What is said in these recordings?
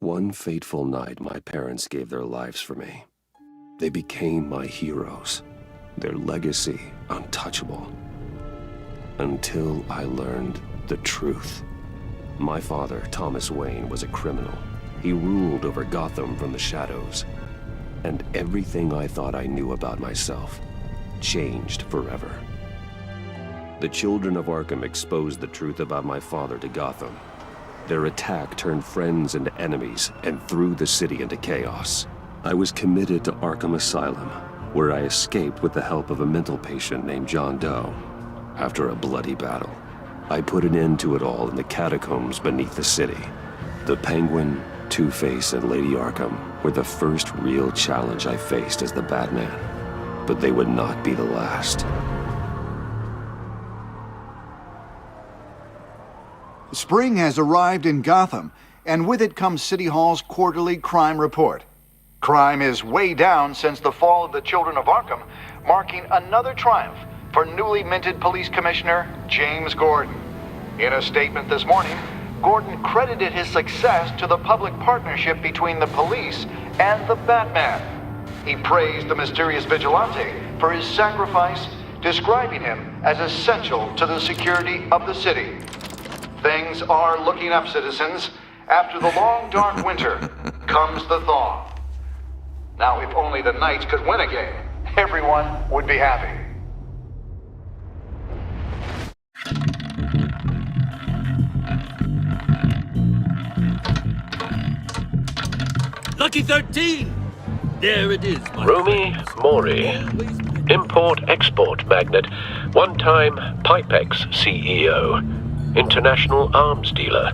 One fateful night, my parents gave their lives for me. They became my heroes, their legacy untouchable. Until I learned the truth. My father, Thomas Wayne, was a criminal. He ruled over Gotham from the shadows. And everything I thought I knew about myself changed forever. The children of Arkham exposed the truth about my father to Gotham. Their attack turned friends into enemies and threw the city into chaos. I was committed to Arkham Asylum, where I escaped with the help of a mental patient named John Doe. After a bloody battle, I put an end to it all in the catacombs beneath the city. The Penguin, Two-Face, and Lady Arkham were the first real challenge I faced as the Batman. But they would not be the last. Spring has arrived in Gotham, and with it comes City Hall's quarterly crime report. Crime is way down since the fall of the Children of Arkham, marking another triumph for newly minted Police Commissioner James Gordon. In a statement this morning, Gordon credited his success to the public partnership between the police and the Batman. He praised the mysterious vigilante for his sacrifice, describing him as essential to the security of the city. Things are looking up, citizens. After the long, dark winter comes the thaw. Now, if only the Knights could win a game, everyone would be happy. Lucky 13! There it is, my Rumi friends. Mori, import-export magnate, one-time Pipex CEO, international arms dealer.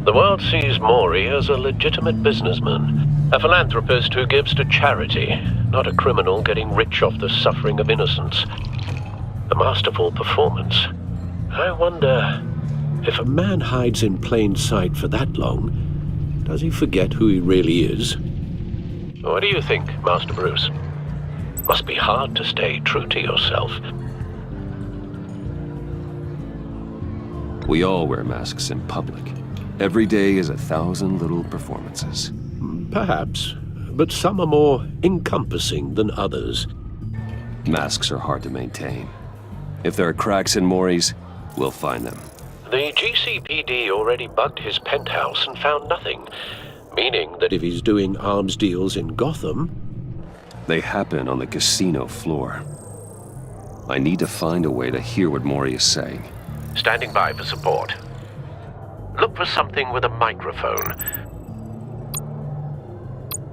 The world sees Mori as a legitimate businessman, a philanthropist who gives to charity, not a criminal getting rich off the suffering of innocents. A masterful performance. I wonder, if a man hides in plain sight for that long, does he forget who he really is? What do you think, Master Bruce? Must be hard to stay true to yourself. We all wear masks in public. Every day is 1,000 little performances. Perhaps, but some are more encompassing than others. Masks are hard to maintain. If there are cracks in Mori's, we'll find them. The GCPD already bugged his penthouse and found nothing, meaning that if he's doing arms deals in Gotham... They happen on the casino floor. I need to find a way to hear what Mori is saying. Standing by for support. Look for something with a microphone.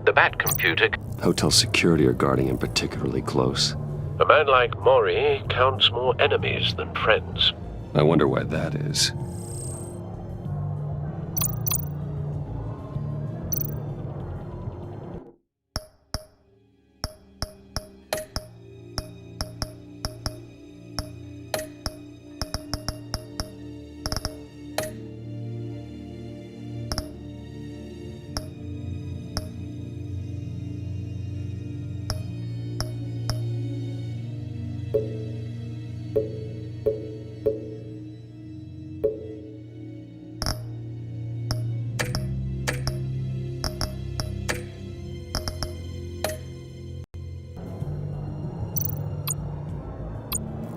The Bat computer... Hotel security are guarding him particularly close. A man like Mori counts more enemies than friends. I wonder why that is.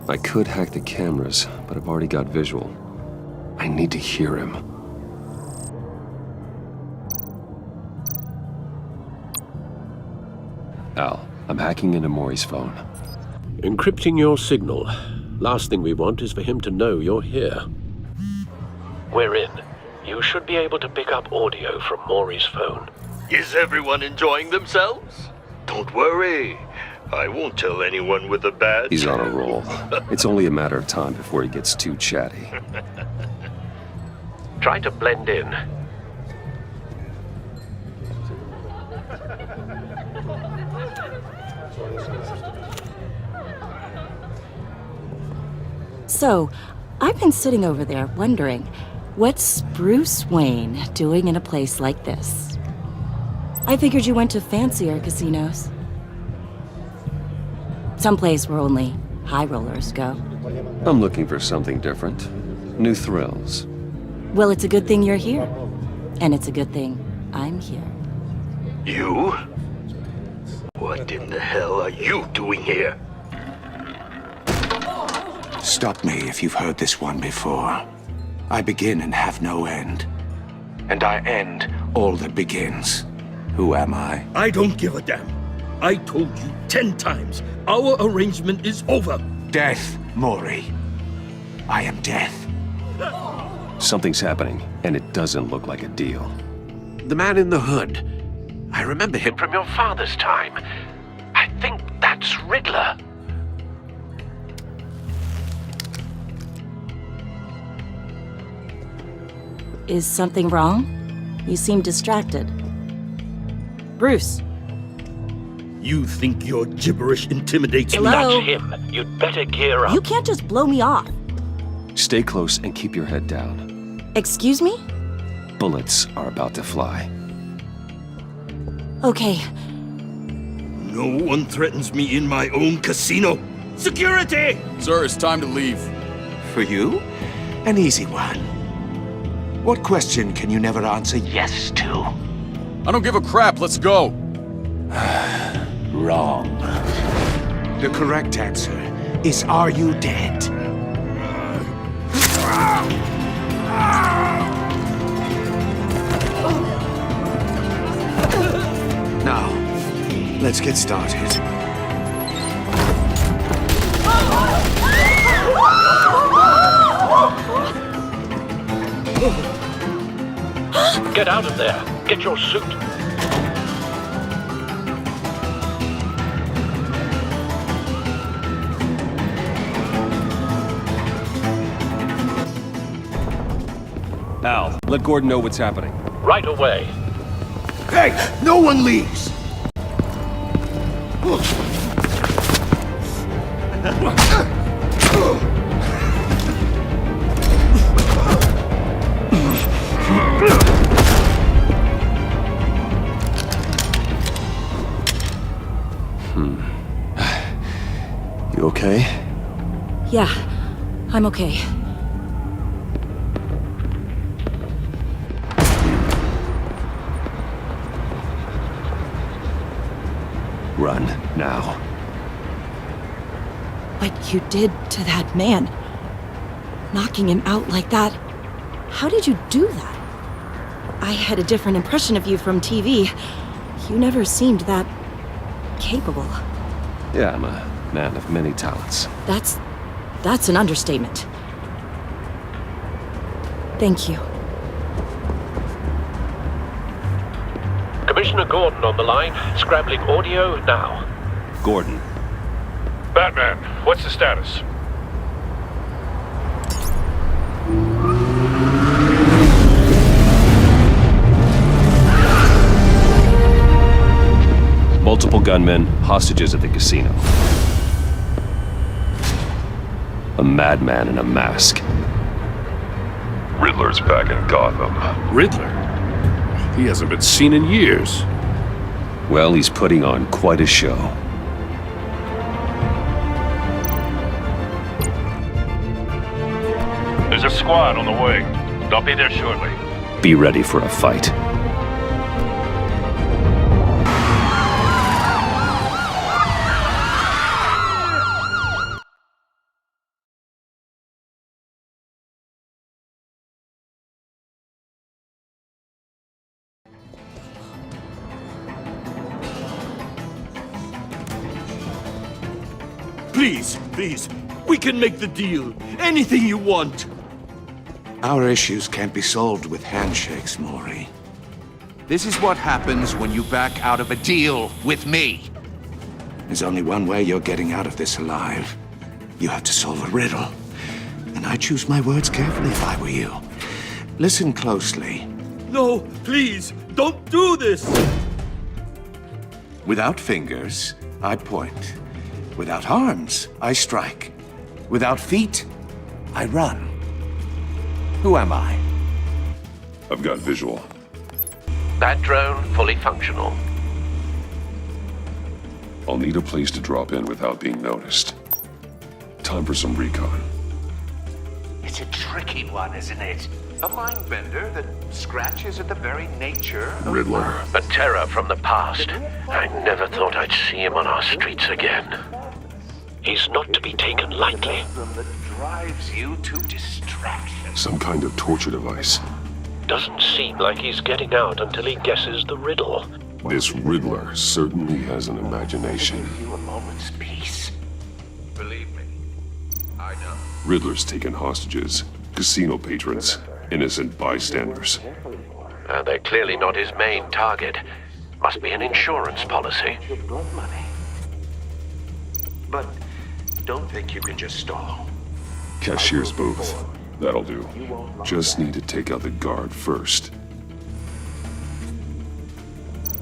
I could hack the cameras, but I've already got visual. I need to hear him. Al, I'm hacking into Mori's phone. Encrypting your signal. Last thing we want is for him to know you're here. We're in. You should be able to pick up audio from Mori's phone. Is everyone enjoying themselves? Don't worry. I won't tell anyone with a badge. He's on a roll. It's only a matter of time before he gets too chatty. Try to blend in. So, I've been sitting over there wondering, what's Bruce Wayne doing in a place like this? I figured you went to fancier casinos. Someplace where only high rollers go. I'm looking for something different. New thrills. Well, it's a good thing you're here. And it's a good thing I'm here. You? What in the hell are you doing here? Stop me if you've heard this one before. I begin and have no end. And I end all that begins. Who am I? I don't give a damn. I told you 10 times. Our arrangement is over. Death, Maury. I am death. Something's happening, and it doesn't look like a deal. The man in the hood. I remember him from your father's time. I think that's Riddler. Is something wrong? You seem distracted. Bruce. You think your gibberish intimidates me? Hello? That's him. You'd better gear up. You can't just blow me off. Stay close and keep your head down. Excuse me? Bullets are about to fly. Okay. No one threatens me in my own casino. Security! Sir, it's time to leave. For you? An easy one. What question can you never answer yes to? I don't give a crap, let's go. Wrong. The correct answer is, are you dead? Now, let's get started. Get out of there. Get your suit. Al, let Gordon know what's happening. Right away. Hey, no one leaves! You okay? Yeah, I'm okay. Run, now. What you did to that man, knocking him out like that, how did you do that? I had a different impression of you from TV. You never seemed that capable. Yeah, I'm a man of many talents. That's an understatement. Thank you. Commissioner Gordon on the line. Scrambling audio now. Gordon. Batman, what's the status? Multiple gunmen, hostages at the casino. A madman in a mask. Riddler's back in Gotham. Riddler? He hasn't been seen in years. Well, he's putting on quite a show. There's a squad on the way. They'll be there shortly. Be ready for a fight. Please, we can make the deal. Anything you want. Our issues can't be solved with handshakes, Maury. This is what happens when you back out of a deal with me. There's only one way you're getting out of this alive. You have to solve a riddle. And I choose my words carefully if I were you. Listen closely. No, please, don't do this. Without fingers, I point. Without arms, I strike. Without feet, I run. Who am I? I've got visual. That drone fully functional. I'll need a place to drop in without being noticed. Time for some recon. It's a tricky one, isn't it? A mind bender that scratches at the very nature of Riddler. A terror from the past. I never thought I'd see him on our streets again. He's not to be taken lightly. that drives you to distraction. Some kind of torture device. Doesn't seem like he's getting out until he guesses the riddle. This Riddler certainly has an imagination. You a moment's peace. Believe me, I know. Riddler's taken hostages, casino patrons, innocent bystanders. They're clearly not his main target. Must be an insurance policy. Your blood money. But don't think you can just stall. Cashier's booth. That'll do. Just need to take out the guard first.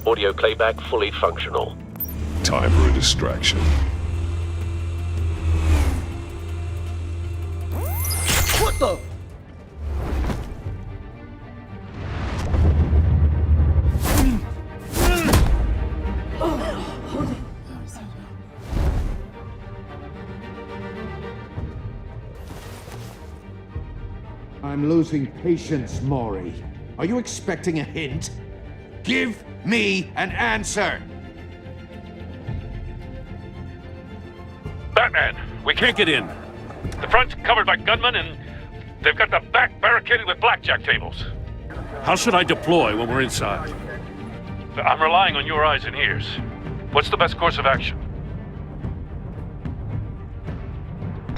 Audio playback fully functional. Time for a distraction. What the? I'm losing patience, Maury. Are you expecting a hint? Give me an answer! Batman, we can't get in. The front's covered by gunmen, and they've got the back barricaded with blackjack tables. How should I deploy when we're inside? I'm relying on your eyes and ears. What's the best course of action?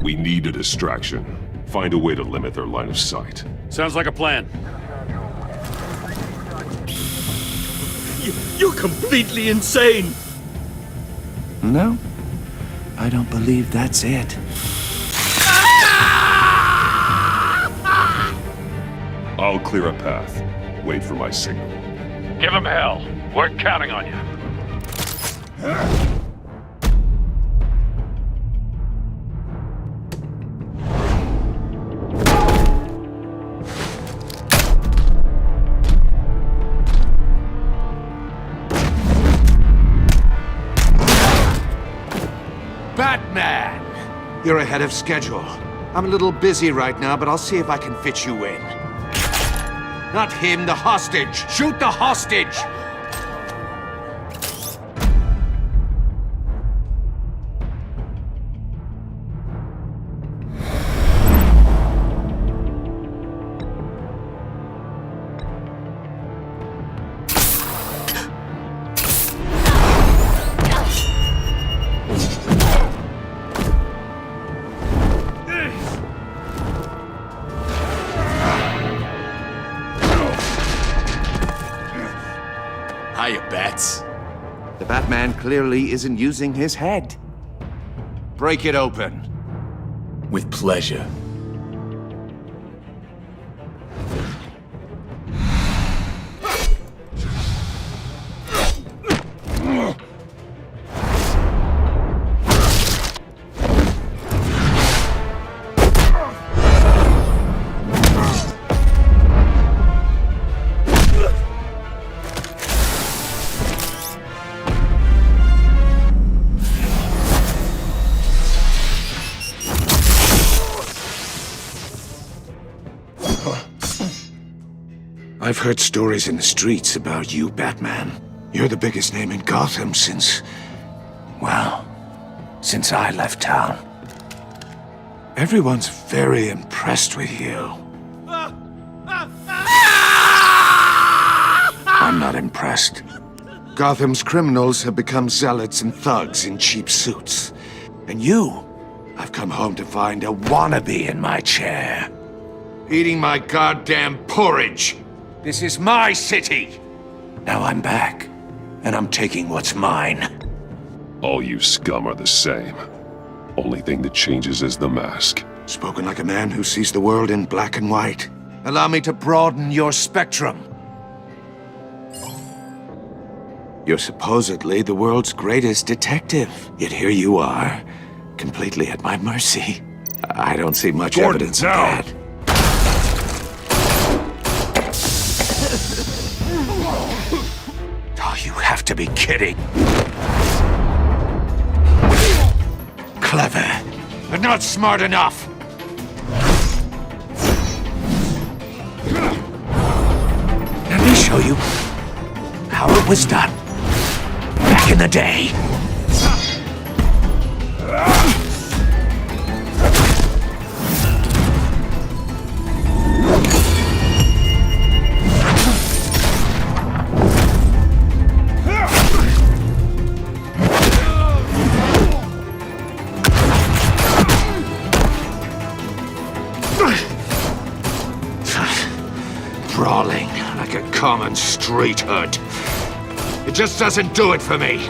We need a distraction. Find a way to limit their line of sight. Sounds like a plan. You're completely insane! No, I don't believe that's it. I'll clear a path. Wait for my signal. Give him hell. We're counting on you. Batman! You're ahead of schedule. I'm a little busy right now, but I'll see if I can fit you in. Not him, the hostage! Shoot the hostage! Hiya, Bats. The Batman clearly isn't using his head. Break it open. With pleasure. I've heard stories in the streets about you, Batman. You're the biggest name in Gotham since I left town. Everyone's very impressed with you. I'm not impressed. Gotham's criminals have become zealots and thugs in cheap suits. And you, I've come home to find a wannabe in my chair. Eating my goddamn porridge. This is my city! Now I'm back, and I'm taking what's mine. All you scum are the same. Only thing that changes is the mask. Spoken like a man who sees the world in black and white. Allow me to broaden your spectrum. You're supposedly the world's greatest detective, yet here you are, completely at my mercy. I don't see much evidence of that. Oh, you have to be kidding. Clever, but not smart enough. you how it was done back in the day. Brawling like a common street hood. It just doesn't do it for me.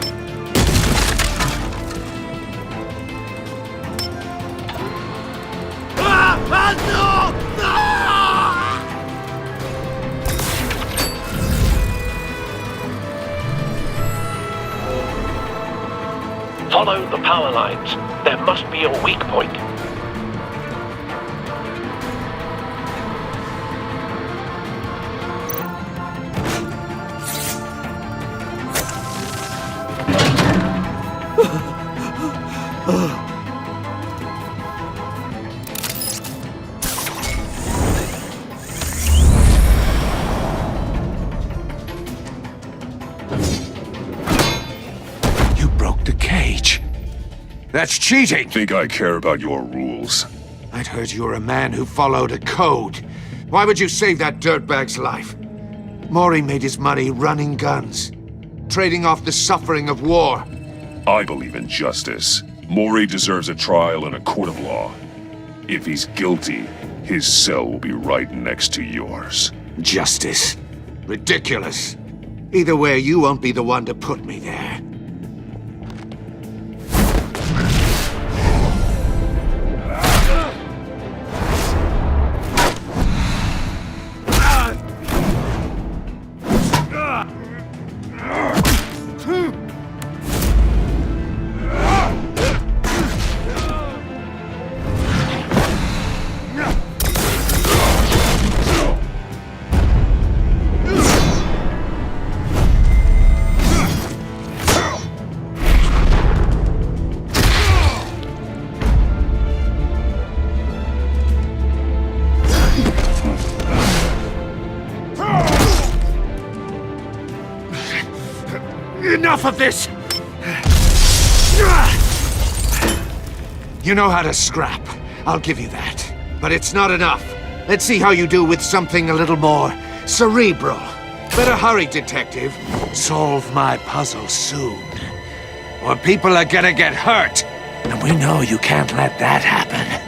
Follow the power lines. There must be a weak point. You broke the cage. That's cheating! Think I care about your rules? I'd heard you were a man who followed a code. Why would you save that dirtbag's life? Maury made his money running guns, trading off the suffering of war. I believe in justice. Maury deserves a trial in a court of law. If he's guilty, his cell will be right next to yours. Justice. Ridiculous. Either way, you won't be the one to put me there. Enough of this! You know how to scrap. I'll give you that. But it's not enough. Let's see how you do with something a little more cerebral. Better hurry, detective. Solve my puzzle soon. Or people are gonna get hurt. And we know you can't let that happen.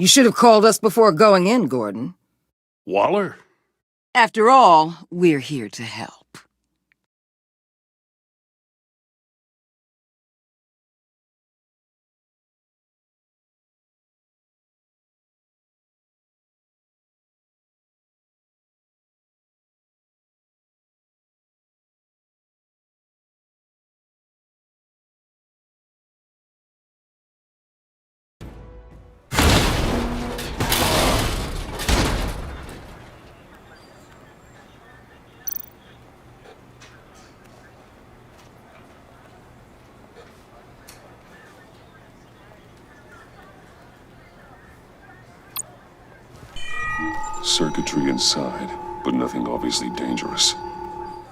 You should have called us before going in, Gordon. Waller? After all, we're here to help. Circuitry inside, but nothing obviously dangerous.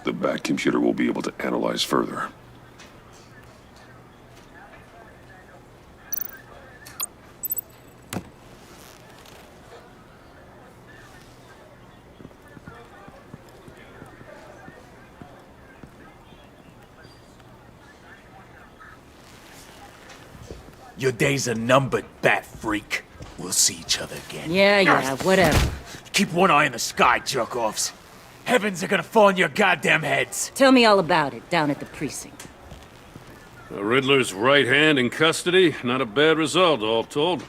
The back computer will be able to analyze further. Your days are numbered, bat freak. We'll see each other again. Yeah, whatever. Keep one eye in the sky, jerk-offs. Heavens are gonna fall on your goddamn heads. Tell me all about it down at the precinct. The Riddler's right hand in custody. Not a bad result, all told.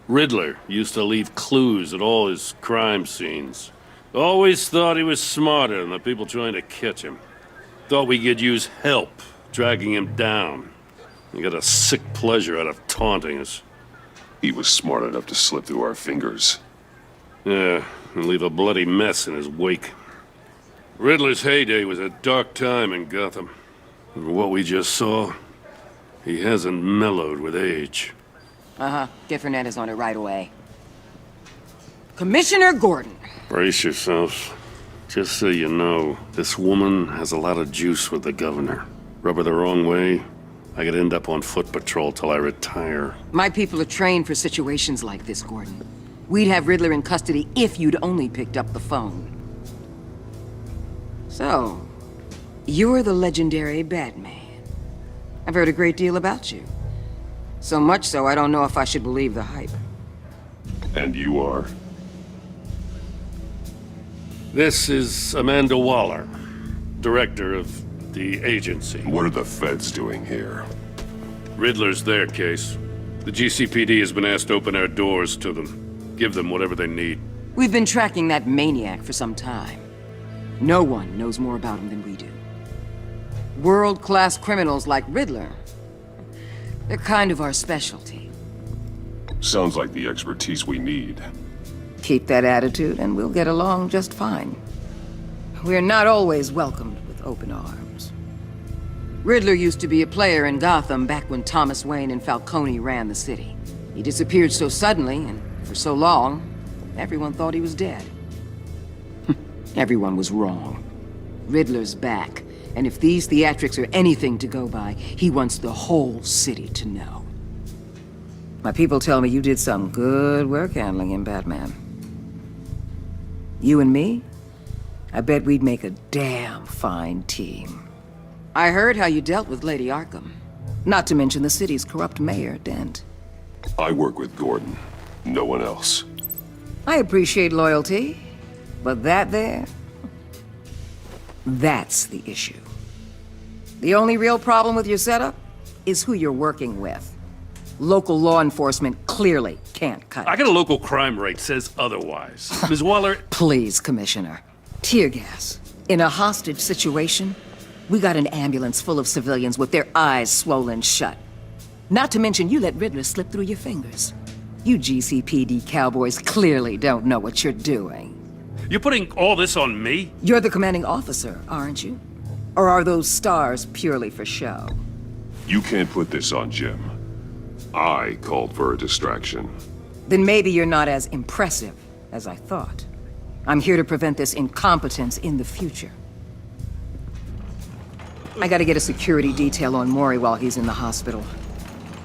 Riddler used to leave clues at all his crime scenes. Always thought he was smarter than the people trying to catch him. Thought we could use help dragging him down. He got a sick pleasure out of taunting us. He was smart enough to slip through our fingers. Yeah, and leave a bloody mess in his wake. Riddler's heyday was a dark time in Gotham. And what we just saw, he hasn't mellowed with age. Get Fernandez on it right away. Commissioner Gordon. Brace yourselves. Just so you know, this woman has a lot of juice with the governor. Rub her the wrong way, I could end up on foot patrol till I retire. My people are trained for situations like this, Gordon. We'd have Riddler in custody if you'd only picked up the phone. So, you're the legendary Batman. I've heard a great deal about you. So much so, I don't know if I should believe the hype. And you are? This is Amanda Waller, director of the agency. What are the feds doing here? Riddler's their case. The GCPD has been asked to open our doors to them. Give them whatever they need. We've been tracking that maniac for some time. No one knows more about him than we do. World-class criminals like Riddler, they're kind of our specialty. Sounds like the expertise we need. Keep that attitude and we'll get along just fine. We're not always welcomed with open arms. Riddler used to be a player in Gotham back when Thomas Wayne and Falcone ran the city. He disappeared so suddenly and for so long, everyone thought he was dead. Everyone was wrong. Riddler's back, and if these theatrics are anything to go by, he wants the whole city to know. My people tell me you did some good work handling him, Batman. You and me? I bet we'd make a damn fine team. I heard how you dealt with Lady Arkham. Not to mention the city's corrupt mayor, Dent. I work with Gordon. No one else. I appreciate loyalty, but that there... that's the issue. The only real problem with your setup is who you're working with. Local law enforcement clearly can't cut it. I got a local crime rate says otherwise. Ms. Waller... Please, Commissioner. Tear gas. In a hostage situation, we got an ambulance full of civilians with their eyes swollen shut. Not to mention you let Riddler slip through your fingers. You GCPD cowboys clearly don't know what you're doing. You're putting all this on me? You're the commanding officer, aren't you? Or are those stars purely for show? You can't put this on Jim. I called for a distraction. Then maybe you're not as impressive as I thought. I'm here to prevent this incompetence in the future. I gotta get a security detail on Maury while he's in the hospital.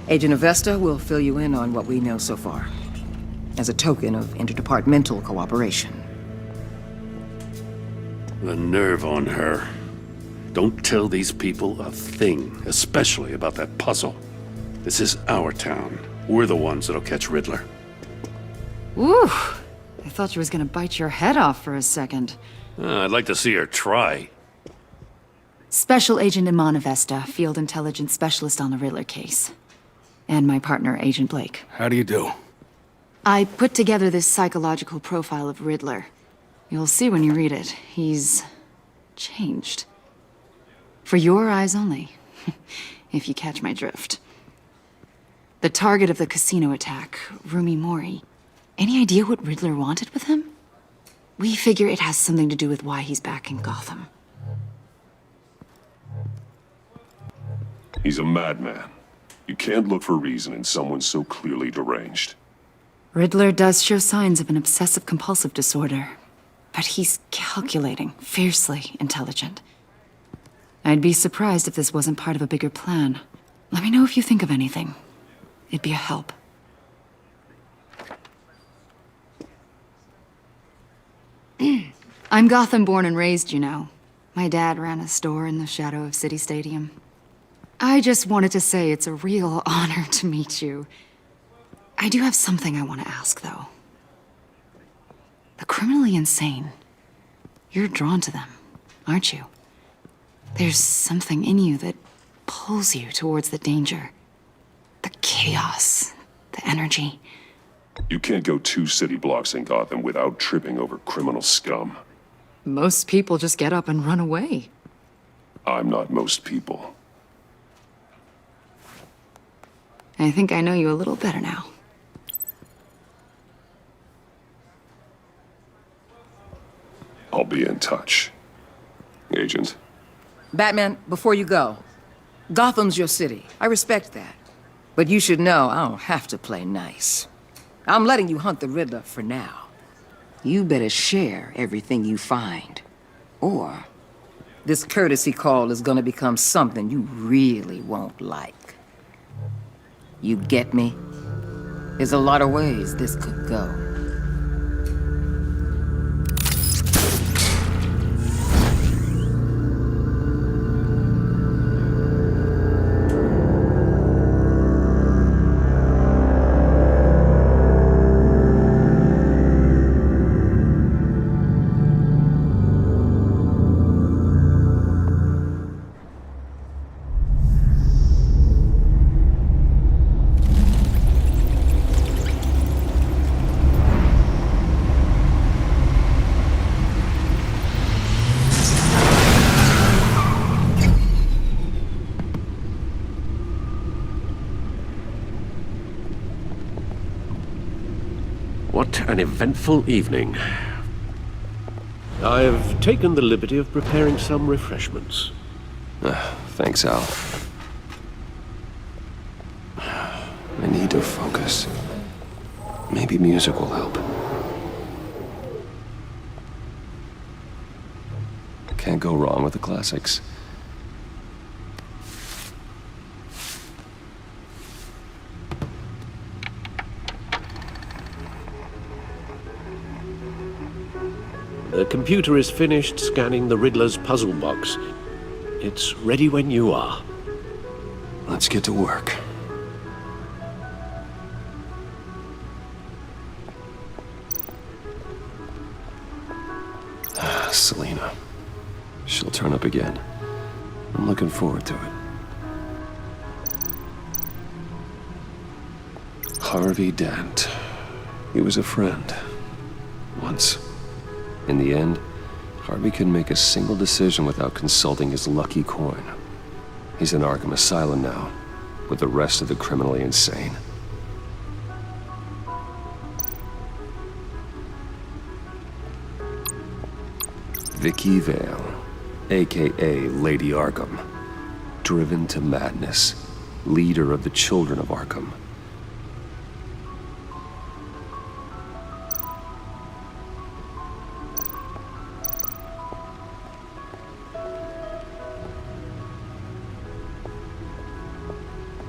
Agent Avesta will fill you in on what we know so far, as a token of interdepartmental cooperation. The nerve on her. Don't tell these people a thing, especially about that puzzle. This is our town. We're the ones that'll catch Riddler. Ooh, I thought you was gonna bite your head off for a second. I'd like to see her try. Special Agent Iman Avesta, Field Intelligence Specialist on the Riddler case. And my partner, Agent Blake. How do you do? I put together this psychological profile of Riddler. You'll see when you read it. He's... changed. For your eyes only, if you catch my drift. The target of the casino attack, Rumi Mori. Any idea what Riddler wanted with him? We figure it has something to do with why he's back in Gotham. He's a madman. You can't look for reason in someone so clearly deranged. Riddler does show signs of an obsessive-compulsive disorder, but he's calculating, fiercely intelligent. I'd be surprised if this wasn't part of a bigger plan. Let me know if you think of anything. It'd be a help. I'm Gotham born and raised, you know. My dad ran a store in the shadow of City Stadium. I just wanted to say it's a real honor to meet you. I do have something I want to ask, though. The criminally insane. You're drawn to them, aren't you? There's something in you that pulls you towards the danger. The chaos, the energy. You can't go 2 city blocks in Gotham without tripping over criminal scum. Most people just get up and run away. I'm not most people. I think I know you a little better now. I'll be in touch. Agent. Batman, before you go, Gotham's your city. I respect that. But you should know I don't have to play nice. I'm letting you hunt the Riddler for now. You better share everything you find. Or this courtesy call is gonna become something you really won't like. You get me? There's a lot of ways this could go. What an eventful evening. I've taken the liberty of preparing some refreshments. Thanks, Al. I need to focus. Maybe music will help. Can't go wrong with the classics. The computer is finished scanning the Riddler's puzzle box. It's ready when you are. Let's get to work. Selena. She'll turn up again. I'm looking forward to it. Harvey Dent. He was a friend. Once. In the end, Harvey couldn't make a single decision without consulting his lucky coin. He's in Arkham Asylum now, with the rest of the criminally insane. Vicky Vale, aka Lady Arkham, driven to madness, leader of the Children of Arkham.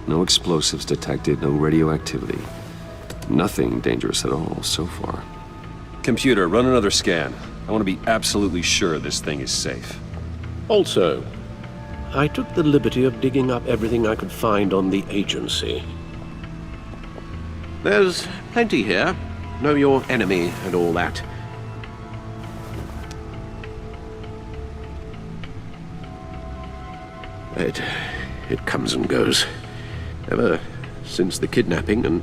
No explosives detected, no radioactivity. Nothing dangerous at all so far. Computer, run another scan. I want to be absolutely sure this thing is safe. Also, I took the liberty of digging up everything I could find on the agency. There's plenty here. Know your enemy and all that. It comes and goes. Ever since the kidnapping and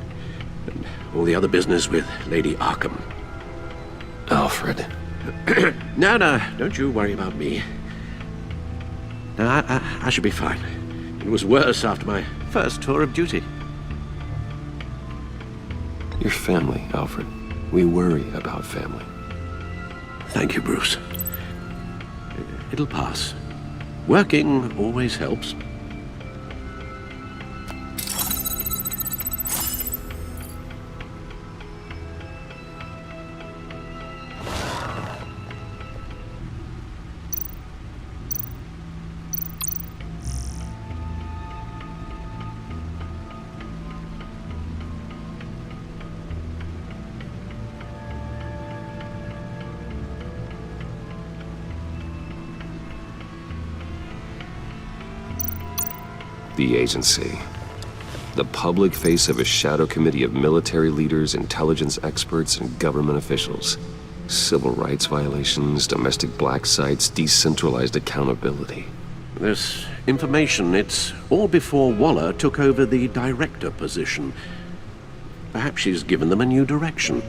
all the other business with Lady Arkham. Alfred. No, don't you worry about me. No, I should be fine. It was worse after my first tour of duty. Your family, Alfred. We worry about family. Thank you, Bruce. It'll pass. Working always helps. The agency. The public face of a shadow committee of military leaders, intelligence experts, and government officials. Civil rights violations, domestic black sites, decentralized accountability. This information, it's all before Waller took over the director position. Perhaps she's given them a new direction.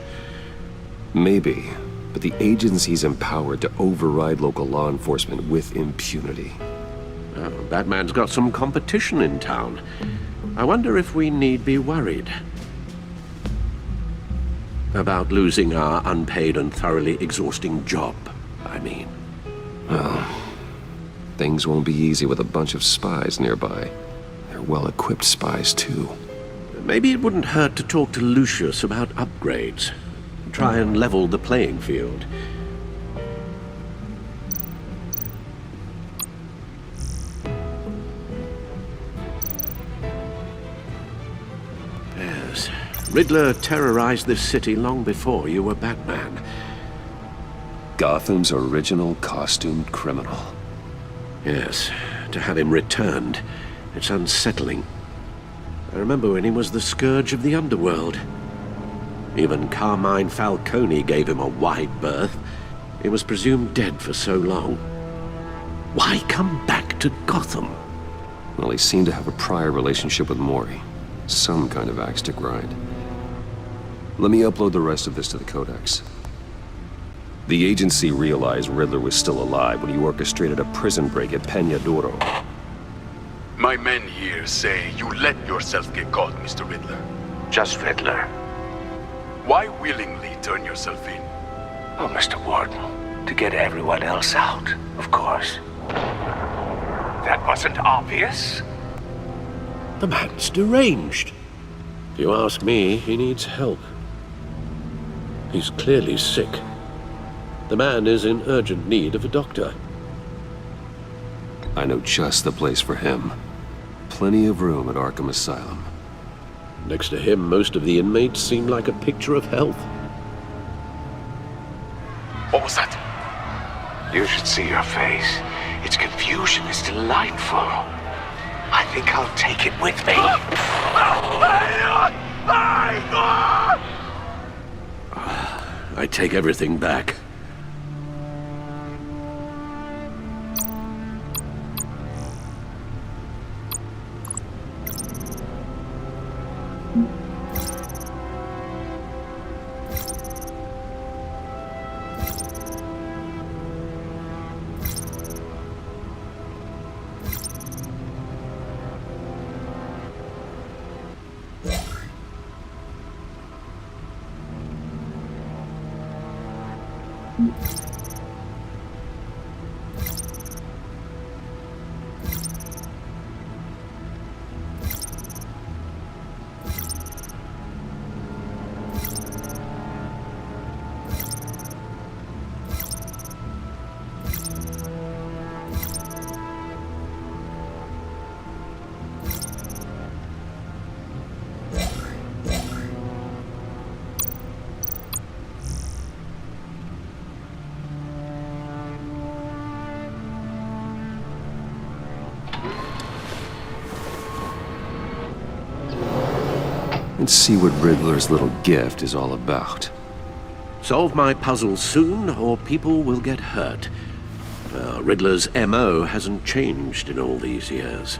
Maybe, but the agency's empowered to override local law enforcement with impunity. Batman's got some competition in town. I wonder if we need be worried about losing our unpaid and thoroughly exhausting job, I mean. Well, things won't be easy with a bunch of spies nearby. They're well-equipped spies, too. Maybe it wouldn't hurt to talk to Lucius about upgrades. Try and level the playing field. Yes, Riddler terrorized this city long before you were Batman. Gotham's original costumed criminal. Yes, to have him returned, it's unsettling. I remember when he was the scourge of the underworld. Even Carmine Falcone gave him a wide berth. He was presumed dead for so long. Why come back to Gotham? Well, he seemed to have a prior relationship with Mori. Some kind of axe to grind. Let me upload the rest of this to the Codex. The agency realized Riddler was still alive when he orchestrated a prison break at Peña Duro. My men here say you let yourself get caught, Mr. Riddler. Just Riddler. Why willingly turn yourself in? Oh, Mr. Warden, to get everyone else out, of course. That wasn't obvious. The man's deranged. If you ask me, he needs help. He's clearly sick. The man is in urgent need of a doctor. I know just the place for him. Plenty of room at Arkham Asylum. Next to him, most of the inmates seem like a picture of health. What was that? You should see your face. Its confusion is delightful. I think I'll take it with me. I take everything back. Let's see what Riddler's little gift is all about. Solve my puzzle soon, or people will get hurt. Riddler's MO hasn't changed in all these years.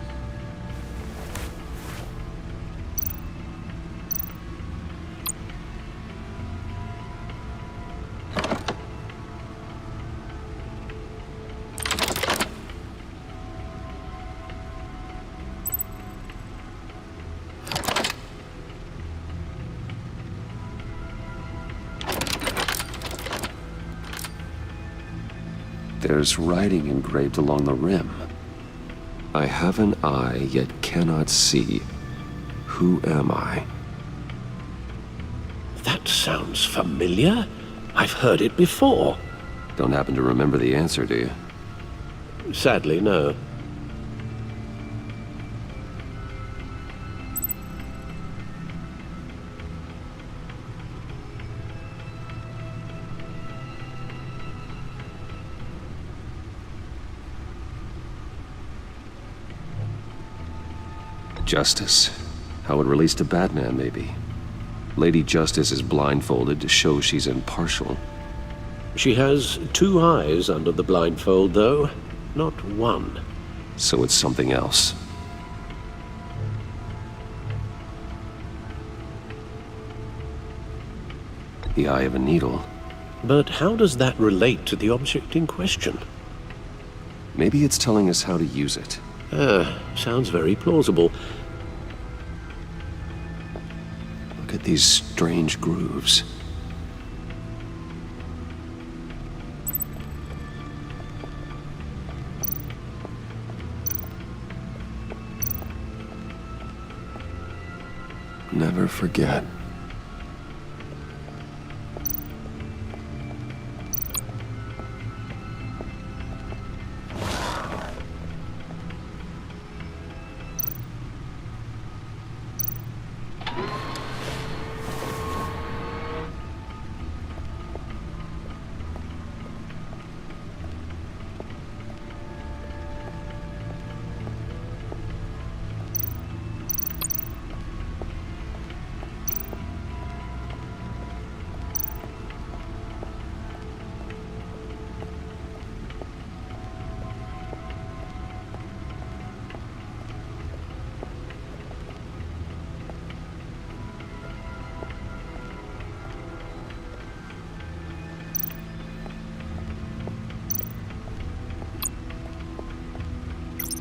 There's writing engraved along the rim. I have an eye, yet cannot see. Who am I? That sounds familiar. I've heard it before. Don't happen to remember the answer, do you? Sadly, no. Justice? How it relates to Batman, maybe. Lady Justice is blindfolded to show she's impartial. She has 2 eyes under the blindfold, though, not 1. So it's something else. The eye of a needle. But how does that relate to the object in question? Maybe it's telling us how to use it. Sounds very plausible. Look at these strange grooves. Never forget.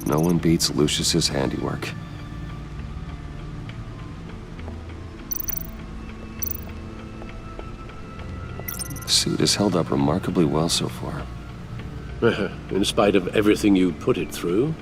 No one beats Lucius's handiwork. The suit has held up remarkably well so far. In spite of everything you put it through?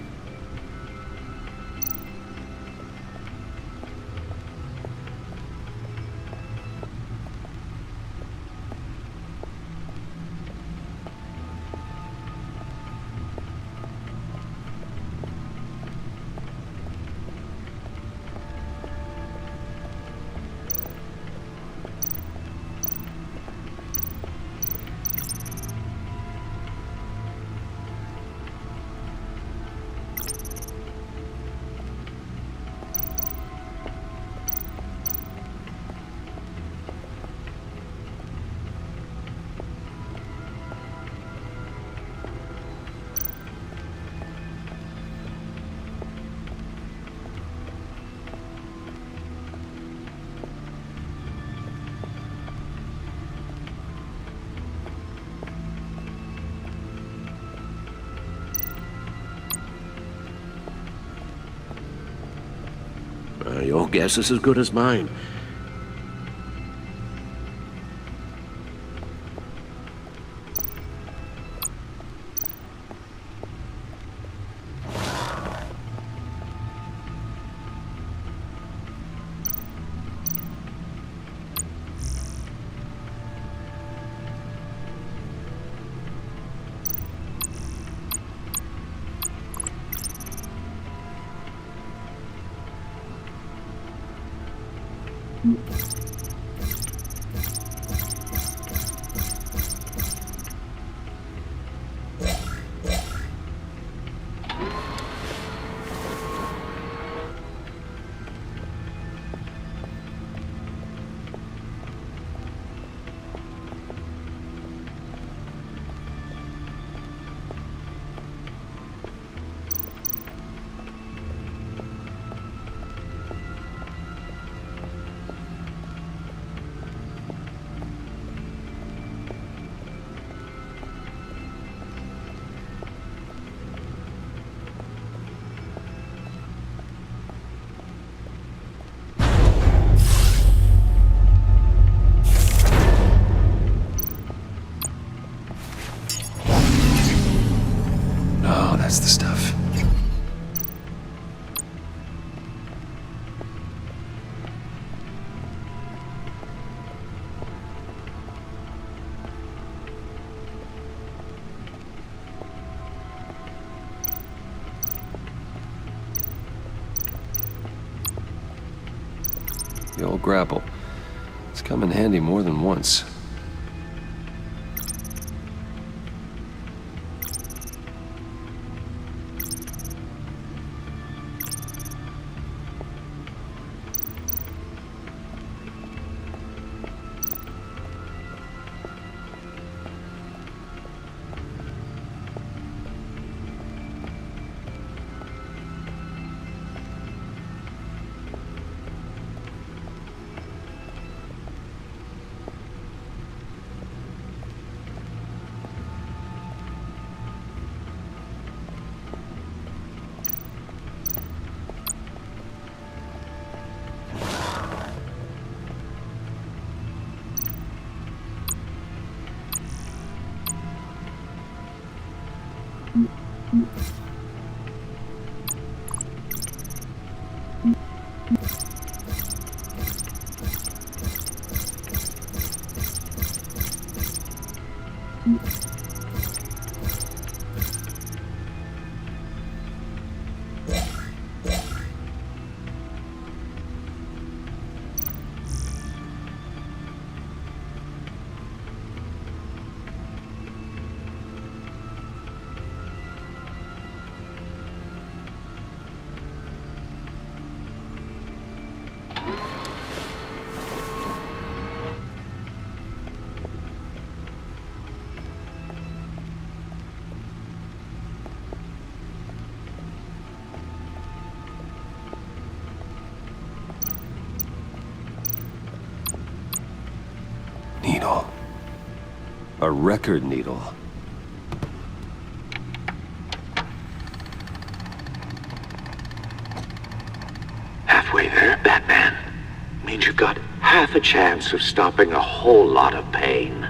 Your guess is as good as mine. That's the stuff. The old grapple. It's come in handy more than once. Needle. A record needle. Halfway there, Batman. Means you've got half a chance of stopping a whole lot of pain.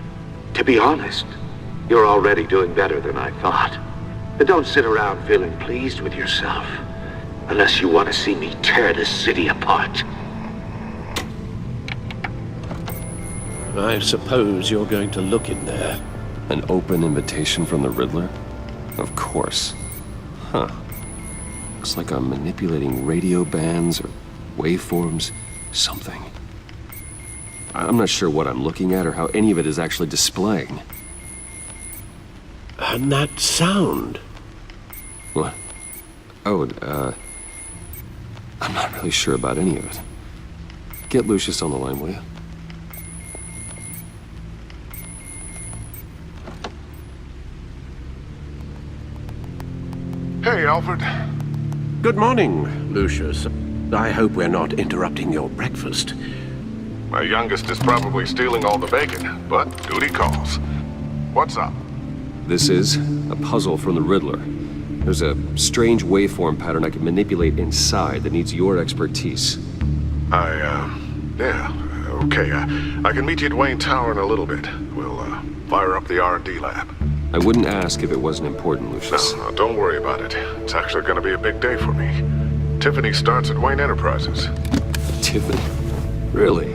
To be honest, you're already doing better than I thought. But don't sit around feeling pleased with yourself. Unless you want to see me tear this city apart. I suppose you're going to look in there. An open invitation from the Riddler? Of course. Huh. Looks like I'm manipulating radio bands or waveforms, something. I'm not sure what I'm looking at or how any of it is actually displaying. And that sound? What? Oh, I'm not really sure about any of it. Get Lucius on the line, will you? Hey, Alfred. Good morning, Lucius. I hope we're not interrupting your breakfast. My youngest is probably stealing all the bacon, but duty calls. What's up? This is a puzzle from the Riddler. There's a strange waveform pattern I can manipulate inside that needs your expertise. Yeah, okay. I can meet you at Wayne Tower in a little bit. We'll, fire up the R&D lab. I wouldn't ask if it wasn't important, Lucius. No, don't worry about it. It's actually gonna be a big day for me. Tiffany starts at Wayne Enterprises. Tiffany? Really?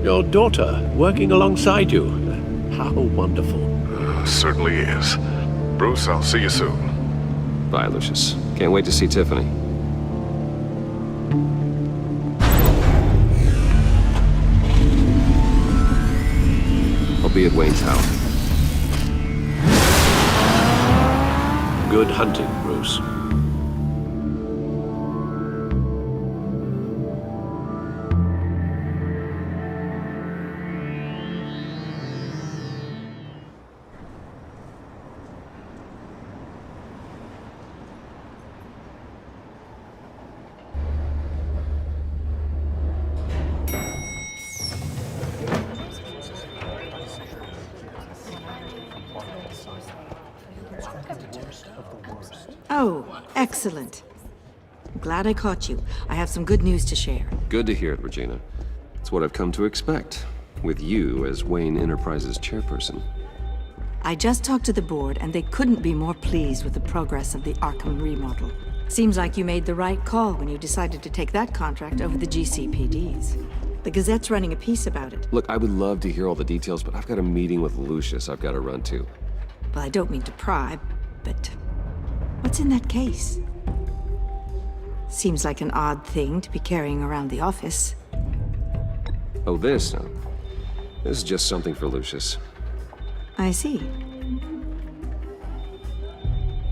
Your daughter working alongside you. How wonderful. Certainly is. Bruce, I'll see you soon. Bye, Lucius. Can't wait to see Tiffany. I'll be at Wayne Tower. Good hunting, Bruce. Oh, excellent. I'm glad I caught you. I have some good news to share. Good to hear it, Regina. It's what I've come to expect, with you as Wayne Enterprises chairperson. I just talked to the board, and they couldn't be more pleased with the progress of the Arkham remodel. Seems like you made the right call when you decided to take that contract over the GCPD's. The Gazette's running a piece about it. Look, I would love to hear all the details, but I've got a meeting with Lucius I've got to run to. Well, I don't mean to pry, but what's in that case? Seems like an odd thing to be carrying around the office. Oh, this? No. This is just something for Lucius. I see.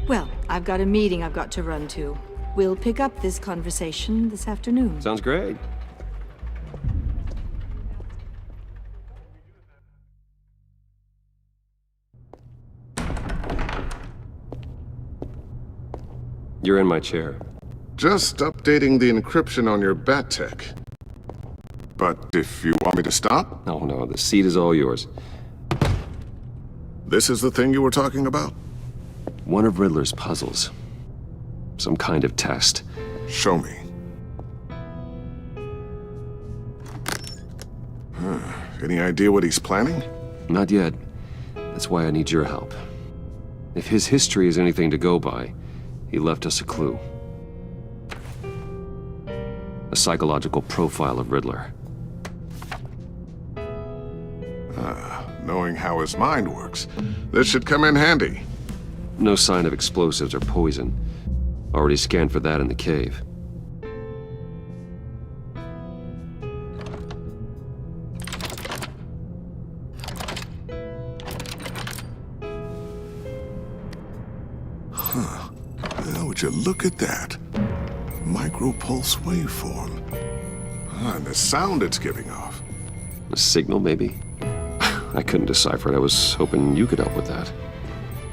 Well, I've got a meeting I've got to run to. We'll pick up this conversation this afternoon. Sounds great. You're in my chair. Just updating the encryption on your bat tech. But if you want me to stop? Oh no, the seat is all yours. This is the thing you were talking about? One of Riddler's puzzles. Some kind of test. Show me. Any idea what he's planning? Not yet. That's why I need your help. If his history is anything to go by, He left us a clue. A psychological profile of Riddler. Knowing how his mind works, this should come in handy. No sign of explosives or poison. Already scanned for that in the cave. Now, would you look at that? Micropulse waveform. And the sound it's giving off. A signal, maybe? I couldn't decipher it. I was hoping you could help with that.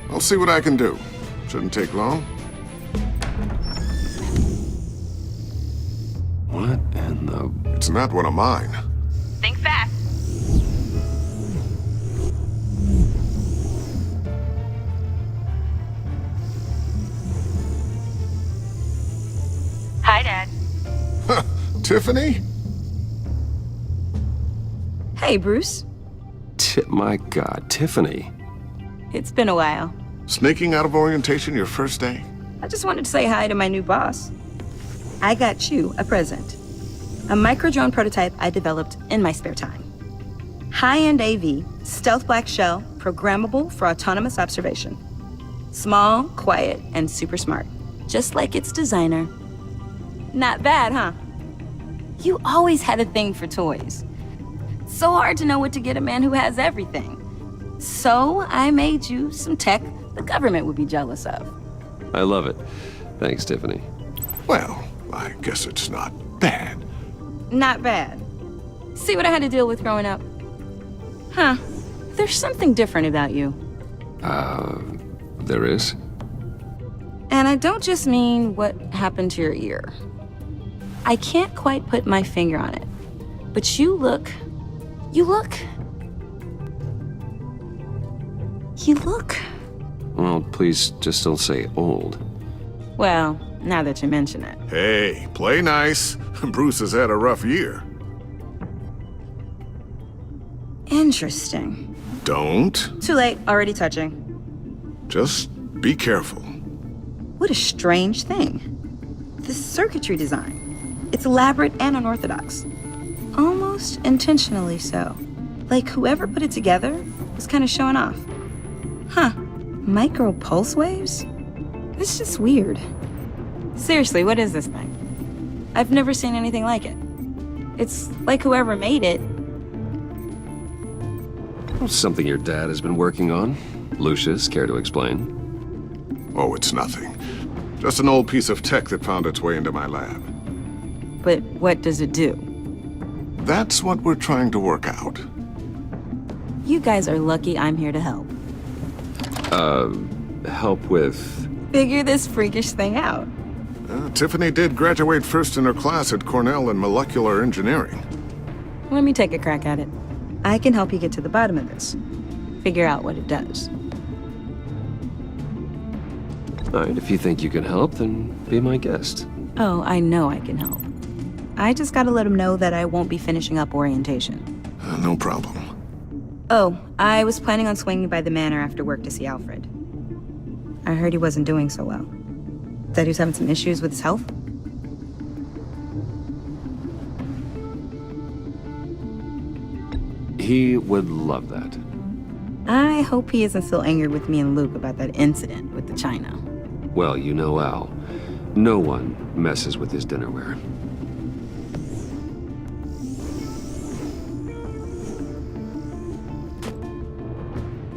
I'll see what I can do. Shouldn't take long. What in the... It's not one of mine. Think fast. Hi, Dad. Tiffany? Hey, Bruce. My God, Tiffany. It's been a while. Sneaking out of orientation your first day? I just wanted to say hi to my new boss. I got you a present. A micro-drone prototype I developed in my spare time. High-end AV, stealth black shell, programmable for autonomous observation. Small, quiet, and super smart. Just like its designer. Not bad, huh? You always had a thing for toys. So hard to know what to get a man who has everything. So I made you some tech the government would be jealous of. I love it. Thanks, Tiffany. Well, I guess it's not bad. Not bad. See what I had to deal with growing up? Huh. There's something different about you. There is? And I don't just mean what happened to your ear. I can't quite put my finger on it. But you look... Well, please just don't say old. Well, now that you mention it. Hey, play nice. Bruce has had a rough year. Interesting. Don't. Too late, already touching. Just be careful. What a strange thing. This circuitry design. It's elaborate and unorthodox. Almost intentionally so. Like whoever put it together was kind of showing off. Huh. Micro pulse waves? It's just weird. Seriously, what is this thing? I've never seen anything like it. It's like whoever made it. Something your dad has been working on. Lucius, care to explain? Oh, it's nothing. Just an old piece of tech that found its way into my lab. But what does it do? That's what we're trying to work out. You guys are lucky I'm here to help. Help with... Figure this freakish thing out. Tiffany did graduate first in her class at Cornell in molecular engineering. Let me take a crack at it. I can help you get to the bottom of this. Figure out what it does. All right, if you think you can help, then be my guest. Oh, I know I can help. I just gotta let him know that I won't be finishing up orientation. No problem. Oh, I was planning on swinging by the manor after work to see Alfred. I heard he wasn't doing so well. That he was having some issues with his health? He would love that. I hope he isn't still angry with me and Luke about that incident with the china. Well, you know Al. No one messes with his dinnerware.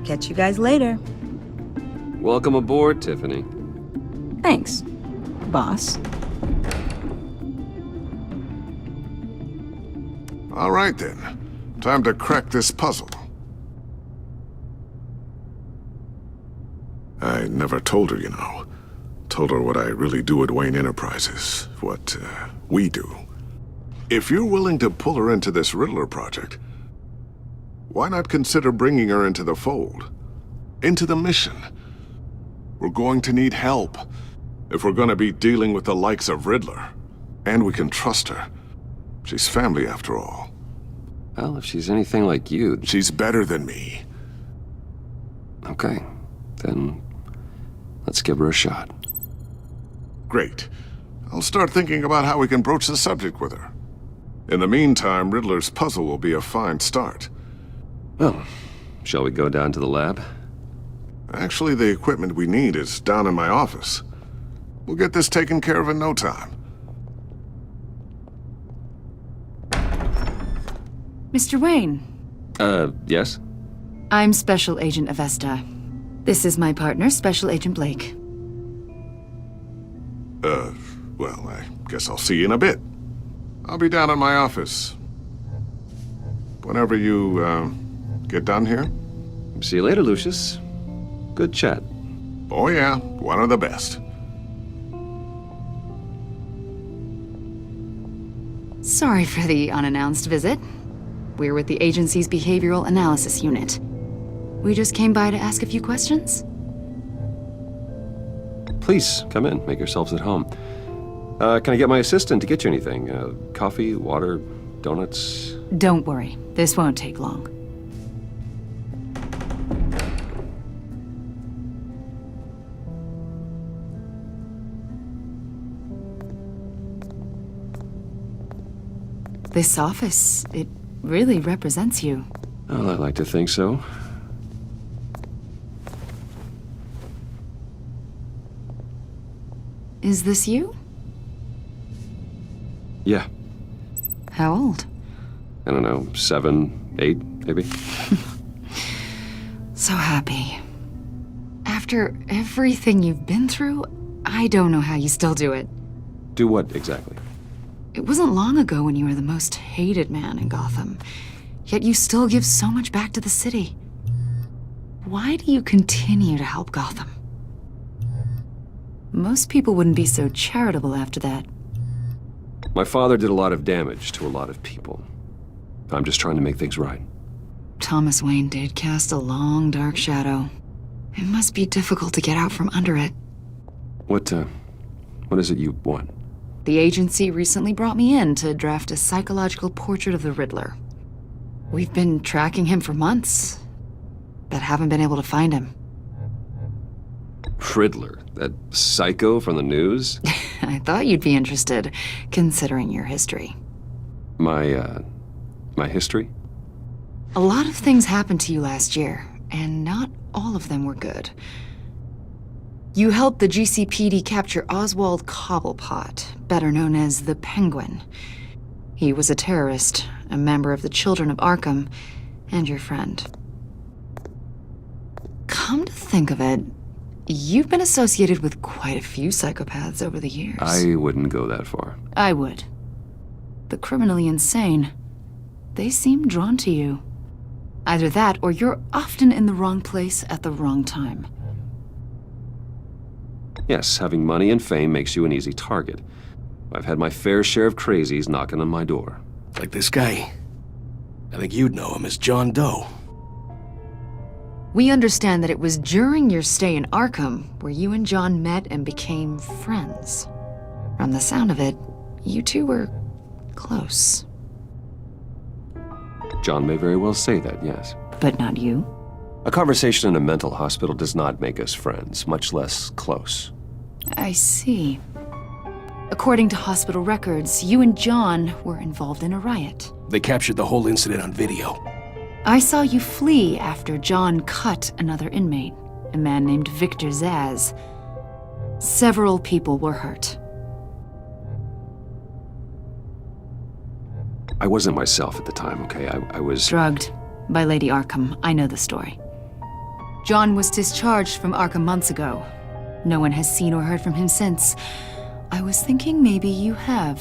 Catch you guys later. Welcome aboard, Tiffany. Thanks, boss. All right, then. Time to crack this puzzle. I never told her, you know. Told her what I really do at Wayne Enterprises. What, we do. If you're willing to pull her into this Riddler project, why not consider bringing her into the fold? Into the mission? We're going to need help if we're going to be dealing with the likes of Riddler. And we can trust her. She's family, after all. Well, if she's anything like you... She's better than me. Okay, then let's give her a shot. Great. I'll start thinking about how we can broach the subject with her. In the meantime, Riddler's puzzle will be a fine start. Well, shall we go down to the lab? Actually, the equipment we need is down in my office. We'll get this taken care of in no time. Mr. Wayne. Yes? I'm Special Agent Avesta. This is my partner, Special Agent Blake. Well, I guess I'll see you in a bit. I'll be down in my office. Whenever you, get done here. See you later, Lucius. Good chat. Oh yeah, one of the best. Sorry for the unannounced visit. We're with the agency's behavioral analysis unit. We just came by to ask a few questions. Please, come in. Make yourselves at home. Can I get my assistant to get you anything? Coffee, water, donuts? Don't worry. This won't take long. This office, it really represents you. Well, I like to think so. Is this you? Yeah. How old? I don't know, 7, 8, maybe? So happy. After everything you've been through, I don't know how you still do it. Do what, exactly? It wasn't long ago when you were the most hated man in Gotham, yet you still give so much back to the city. Why do you continue to help Gotham? Most people wouldn't be so charitable after that. My father did a lot of damage to a lot of people. I'm just trying to make things right. Thomas Wayne did cast a long, dark shadow. It must be difficult to get out from under it. What is it you want? The agency recently brought me in to draft a psychological portrait of the Riddler. We've been tracking him for months, but haven't been able to find him. Riddler? That psycho from the news? I thought you'd be interested, considering your history. My history? A lot of things happened to you last year, and not all of them were good. You helped the GCPD capture Oswald Cobblepot, better known as the Penguin. He was a terrorist, a member of the Children of Arkham, and your friend. Come to think of it, you've been associated with quite a few psychopaths over the years. I wouldn't go that far. I would. The criminally insane, they seem drawn to you. Either that, or you're often in the wrong place at the wrong time. Yes, having money and fame makes you an easy target. I've had my fair share of crazies knocking on my door. Like this guy. I think you'd know him as John Doe. We understand that it was during your stay in Arkham where you and John met and became friends. From the sound of it, you two were close. John may very well say that, yes. But not you? A conversation in a mental hospital does not make us friends, much less close. I see. According to hospital records, you and John were involved in a riot. They captured the whole incident on video. I saw you flee after John cut another inmate, a man named Victor Zaz. Several people were hurt. I wasn't myself at the time, okay? I was... Drugged by Lady Arkham. I know the story. John was discharged from Arkham months ago. No one has seen or heard from him since. I was thinking maybe you have.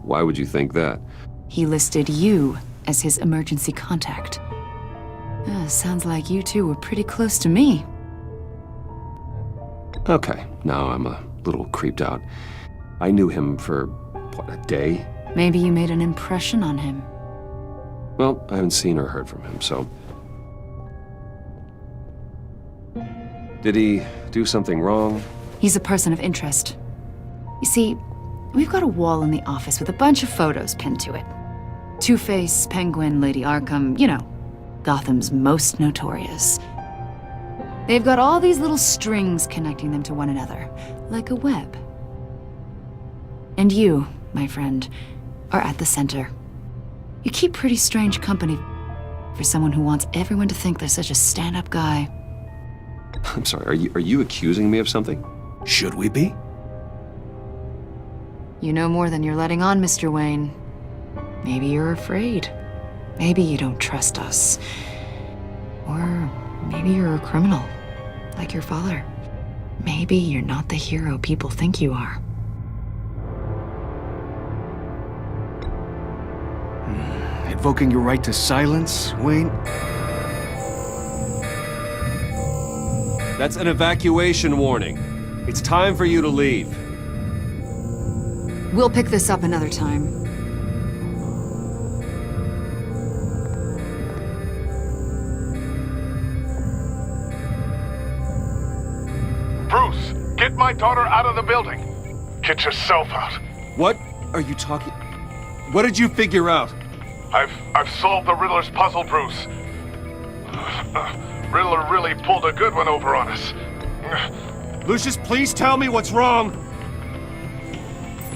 Why would you think that? He listed you as his emergency contact. Sounds like you two were pretty close to me. Okay, now I'm a little creeped out. I knew him for, what, a day? Maybe you made an impression on him. Well, I haven't seen or heard from him, so... Did he do something wrong? He's a person of interest. You see, we've got a wall in the office with a bunch of photos pinned to it. Two-Face, Penguin, Lady Arkham, you know, Gotham's most notorious. They've got all these little strings connecting them to one another, like a web. And you, my friend, are at the center. You keep pretty strange company for someone who wants everyone to think they're such a stand-up guy. I'm sorry, are you accusing me of something? Should we be? You know more than you're letting on, Mr. Wayne. Maybe you're afraid. Maybe you don't trust us. Or maybe you're a criminal, like your father. Maybe you're not the hero people think you are. Invoking your right to silence, Wayne? That's an evacuation warning. It's time for you to leave. We'll pick this up another time. Bruce, get my daughter out of the building. Get yourself out. What are you talking... What did you figure out? I've solved the Riddler's puzzle, Bruce. Riddler really pulled a good one over on us. Lucius, please tell me what's wrong.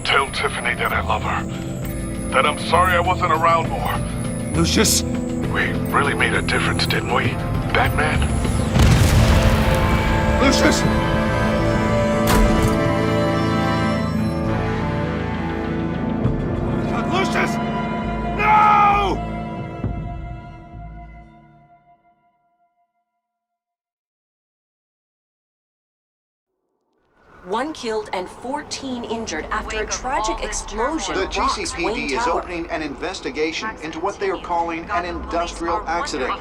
Tell Tiffany that I love her. That I'm sorry I wasn't around more. Lucius? We really made a difference, didn't we, Batman? Lucius! Lucius! No! One killed and 14 injured after a tragic explosion The rocks Wayne GCPD is Tower. opening an investigation into what they are calling an industrial accident.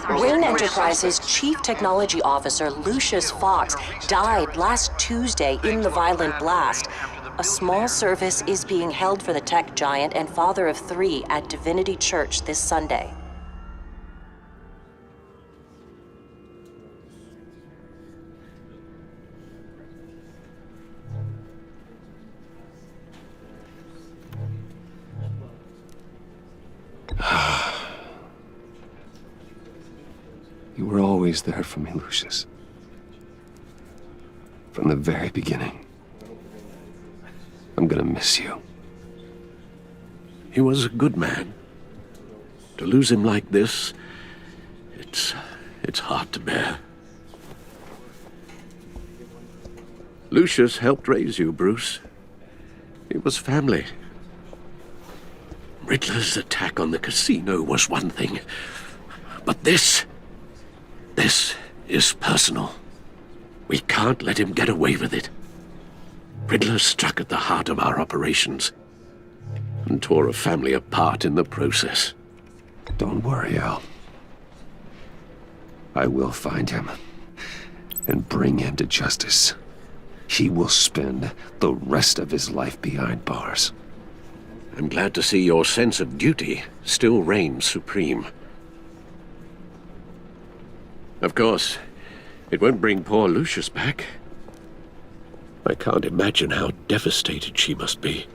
Wayne Enterprises' Chief Technology Officer Lucius Fox died last Tuesday in the violent blast. A small service is being held for the tech giant and father of 3 at Divinity Church this Sunday. You were always there for me, Lucius. From the very beginning. I'm gonna miss you. He was a good man. To lose him like this, it's hard to bear. Lucius helped raise you, Bruce. It was family. Riddler's attack on the casino was one thing, but this is personal. We can't let him get away with it. Riddler struck at the heart of our operations and tore a family apart in the process. Don't worry, Al. I will find him and bring him to justice. He will spend the rest of his life behind bars. I'm glad to see your sense of duty still reigns supreme. Of course, it won't bring poor Lucius back. I can't imagine how devastated she must be.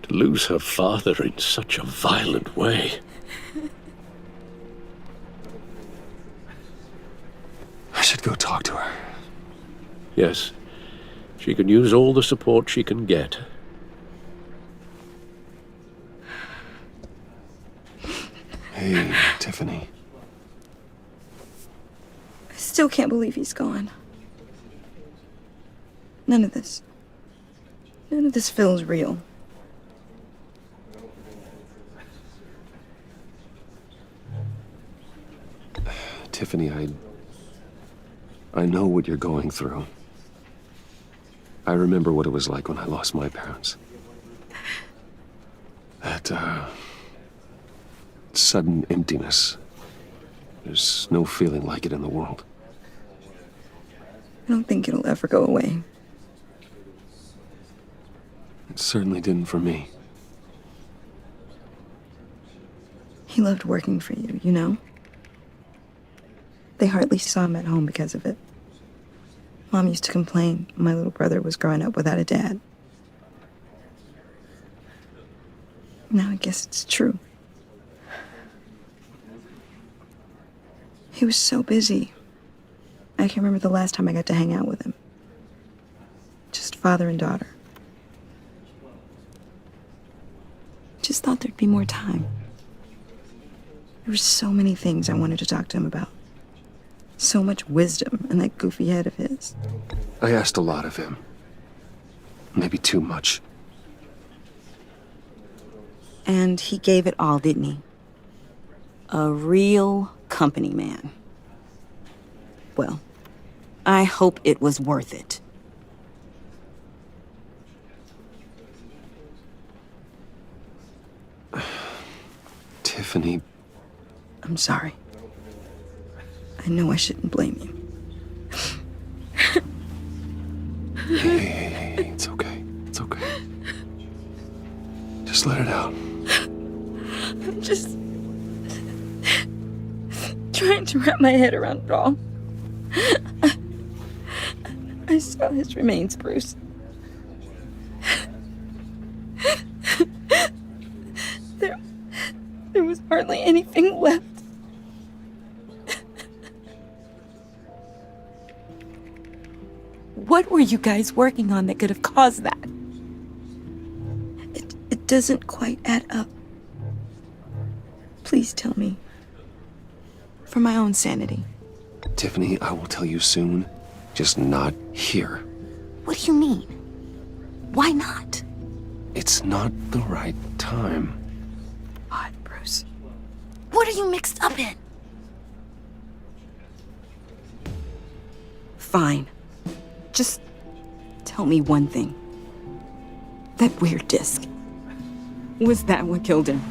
To lose her father in such a violent way. I should go talk to her. Yes, she can use all the support she can get. Hey, Tiffany. I still can't believe he's gone. None of this feels real. Tiffany, I know what you're going through. I remember what it was like when I lost my parents. That, sudden emptiness. There's no feeling like it in the world. I don't think it'll ever go away. It certainly didn't for me. He loved working for you, you know? They hardly saw him at home because of it. Mom used to complain when my little brother was growing up without a dad. Now I guess it's true. He was so busy. I can't remember the last time I got to hang out with him. Just father and daughter. Just thought there'd be more time. There were so many things I wanted to talk to him about. So much wisdom in that goofy head of his. I asked a lot of him. Maybe too much. And he gave it all, didn't he? A real company man. Well, I hope it was worth it. Tiffany. I'm sorry. I know I shouldn't blame you. Hey, it's okay. It's okay. Just let it out. I'm just trying to wrap my head around it all. I saw his remains, Bruce. There was hardly anything left. What were you guys working on that could have caused that? It doesn't quite add up. Please tell me. For my own sanity. Tiffany, I will tell you soon. Just not here. What do you mean? Why not? It's not the right time. Odd, Bruce. What are you mixed up in? Fine. Just tell me one thing. That weird disc. Was that what killed him?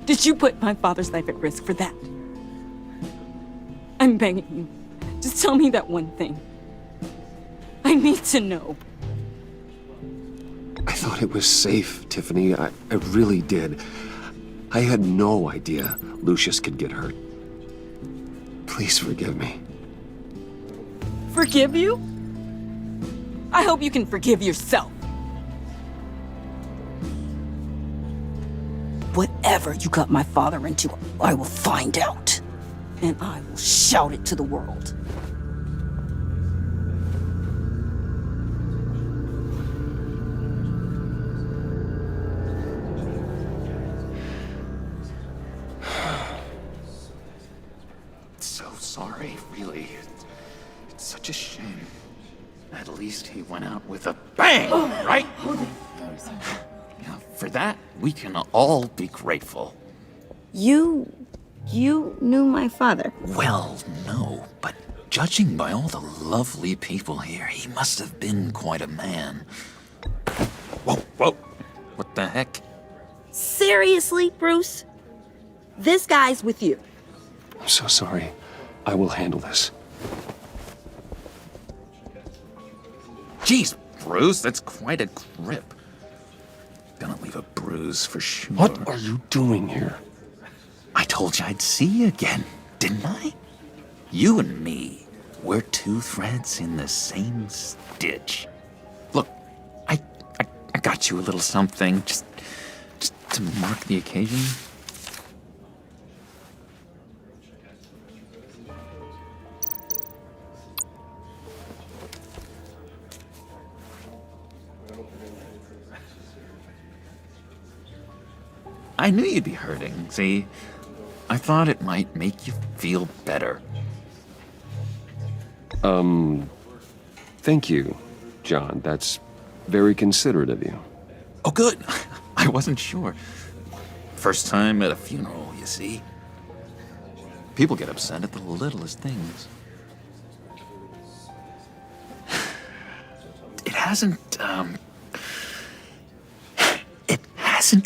Did you put my father's life at risk for that? I'm begging you. Just tell me that one thing. I need to know. I thought it was safe, Tiffany. I really did. I had no idea Lucius could get hurt. Please forgive me. Forgive you? I hope you can forgive yourself. Whatever you got my father into, I will find out. And I will shout it to the world. So sorry, really. It's such a shame. At least he went out with a bang, right? Yeah, for that, we can all be grateful. You knew my father? Well, no, but judging by all the lovely people here, he must have been quite a man. Whoa, whoa. What the heck? Seriously, Bruce? This guy's with you. I'm so sorry. I will handle this. Jeez, Bruce, that's quite a grip. Gonna leave a bruise for sure. What are you doing here? I told you I'd see you again, didn't I? You and me, we're two threads in the same stitch. Look, I got you a little something, just to mark the occasion. I knew you'd be hurting, see? I thought it might make you feel better. Thank you, John. That's very considerate of you. Oh, good. I wasn't sure. First time at a funeral, you see? People get upset at the littlest things. It hasn't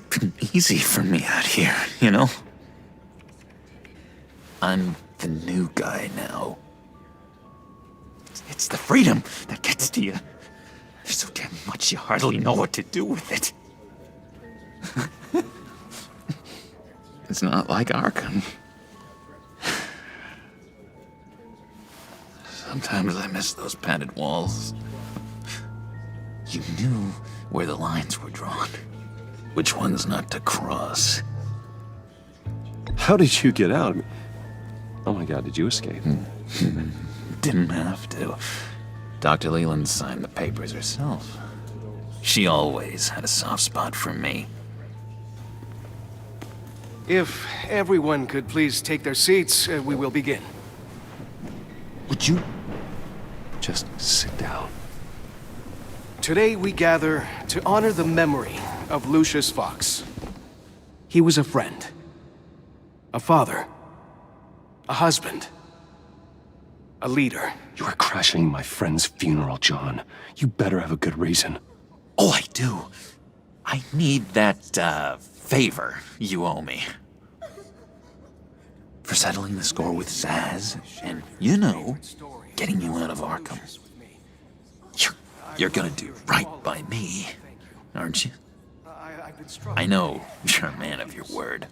been easy for me out here, you know? I'm the new guy now. It's the freedom that gets to you. There's so damn much you hardly know what to do with it. It's not like Arkham. Sometimes I miss those padded walls. You knew where the lines were drawn. Which ones not to cross. How did you get out? Oh my God, did you escape? Didn't have to. Dr. Leland signed the papers herself. She always had a soft spot for me. If everyone could please take their seats, we will begin. Would you? Just sit down. Today we gather to honor the memory of Lucius Fox. He was a friend, a father, a husband, a leader. You are crashing my friend's funeral, John. You better have a good reason. Oh, I do. I need that, favor you owe me. For settling the score with Zaz, and, you know, getting you out of Arkham. You're gonna do right by me, aren't you? I know you're a man of your word.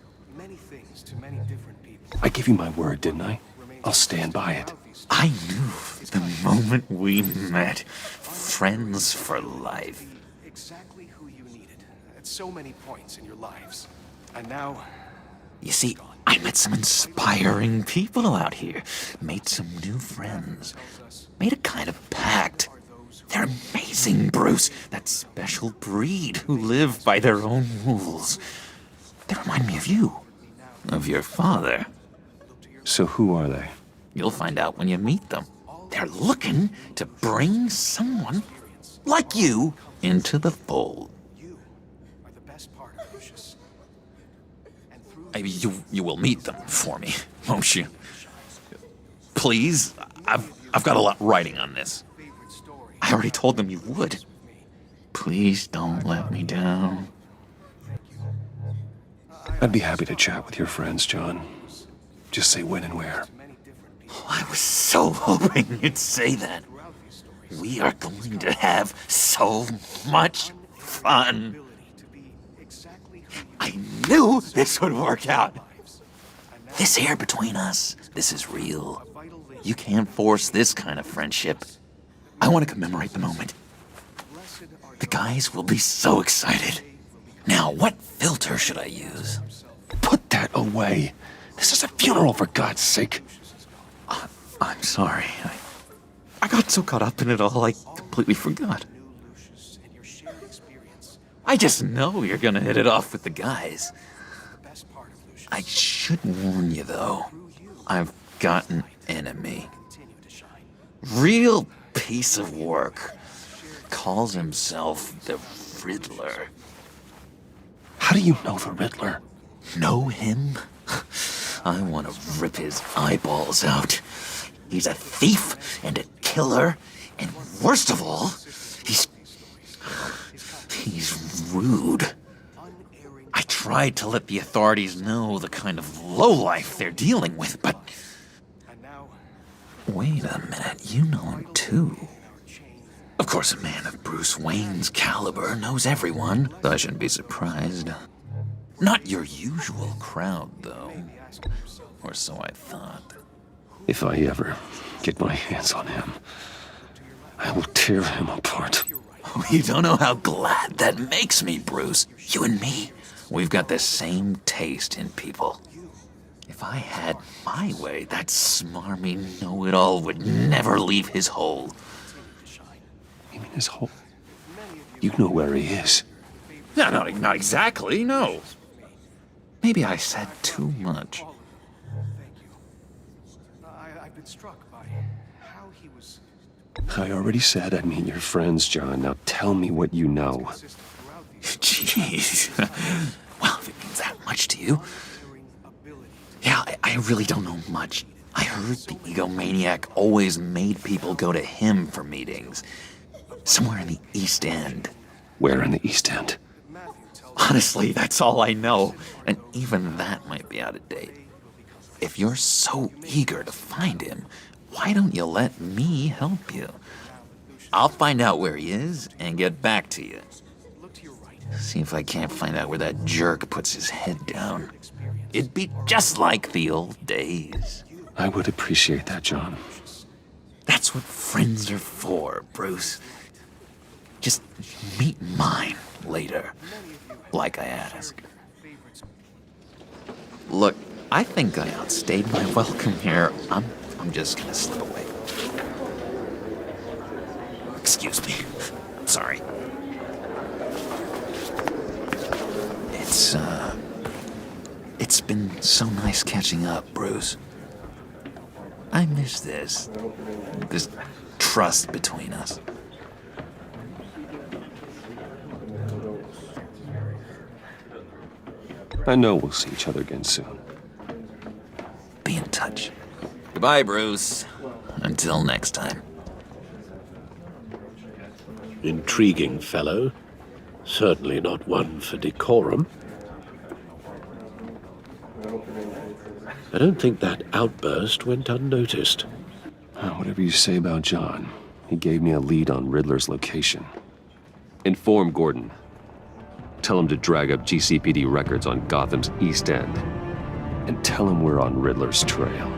I gave you my word, didn't I? I'll stand by it. I knew the moment we met. Friends for life. Exactly who you needed at so many points in your lives. And now... You see, I met some inspiring people out here. Made some new friends. Made a kind of pact. They're amazing, Bruce. That special breed who live by their own rules. They remind me of you. Of your father. So who are they? You'll find out when you meet them. They're looking to bring someone like you into the fold. You will meet them for me, won't you? Please, I've got a lot writing on this. I already told them you would. Please don't let me down. I'd be happy to chat with your friends, John. Just say when and where. Oh, I was so hoping you'd say that. We are going to have so much fun. I knew this would work out. This air between us, this is real. You can't force this kind of friendship. I want to commemorate the moment. The guys will be so excited. Now, what filter should I use? Put that away. This is a funeral, for God's sake. I'm sorry. I got so caught up in it all, I completely forgot. I just know you're gonna hit it off with the guys. I should warn you, though. I've got an enemy. Real piece of work. Calls himself the Riddler. How do you know the Riddler? Know him? I want to rip his eyeballs out. He's a thief and a killer, and worst of all, he's rude. I tried to let the authorities know the kind of lowlife they're dealing with, but... Wait a minute, you know him too. Of course, a man of Bruce Wayne's caliber knows everyone, so I shouldn't be surprised. Not your usual crowd, though. Or so I thought. If I ever get my hands on him, I will tear him apart. Oh, you don't know how glad that makes me, Bruce. You and me, we've got the same taste in people. If I had my way, that smarmy know-it-all would never leave his hole. You mean his hole? You know where he is. No, not exactly, no. Maybe I said too much. I've been struck by how he was... I already said I'd meet your friends, John. Now tell me what you know. Jeez. Well, if it means that much to you... Yeah, I really don't know much. I heard the egomaniac always made people go to him for meetings. Somewhere in the East End. Where in the East End? Honestly, that's all I know. And even that might be out of date. If you're so eager to find him, why don't you let me help you? I'll find out where he is and get back to you. See if I can't find out where that jerk puts his head down. It'd be just like the old days. I would appreciate that, John. That's what friends are for, Bruce. Just meet mine later, like I asked. Look, I think I outstayed my welcome here. I'm just gonna slip away. Excuse me. I'm sorry. It's been so nice catching up, Bruce. I miss this trust between us. I know we'll see each other again soon. Be in touch. Goodbye, Bruce. Until next time. Intriguing fellow. Certainly not one for decorum. I don't think that outburst went unnoticed. Whatever you say about John, he gave me a lead on Riddler's location. Inform Gordon. Tell him to drag up GCPD records on Gotham's East End. And tell him we're on Riddler's trail.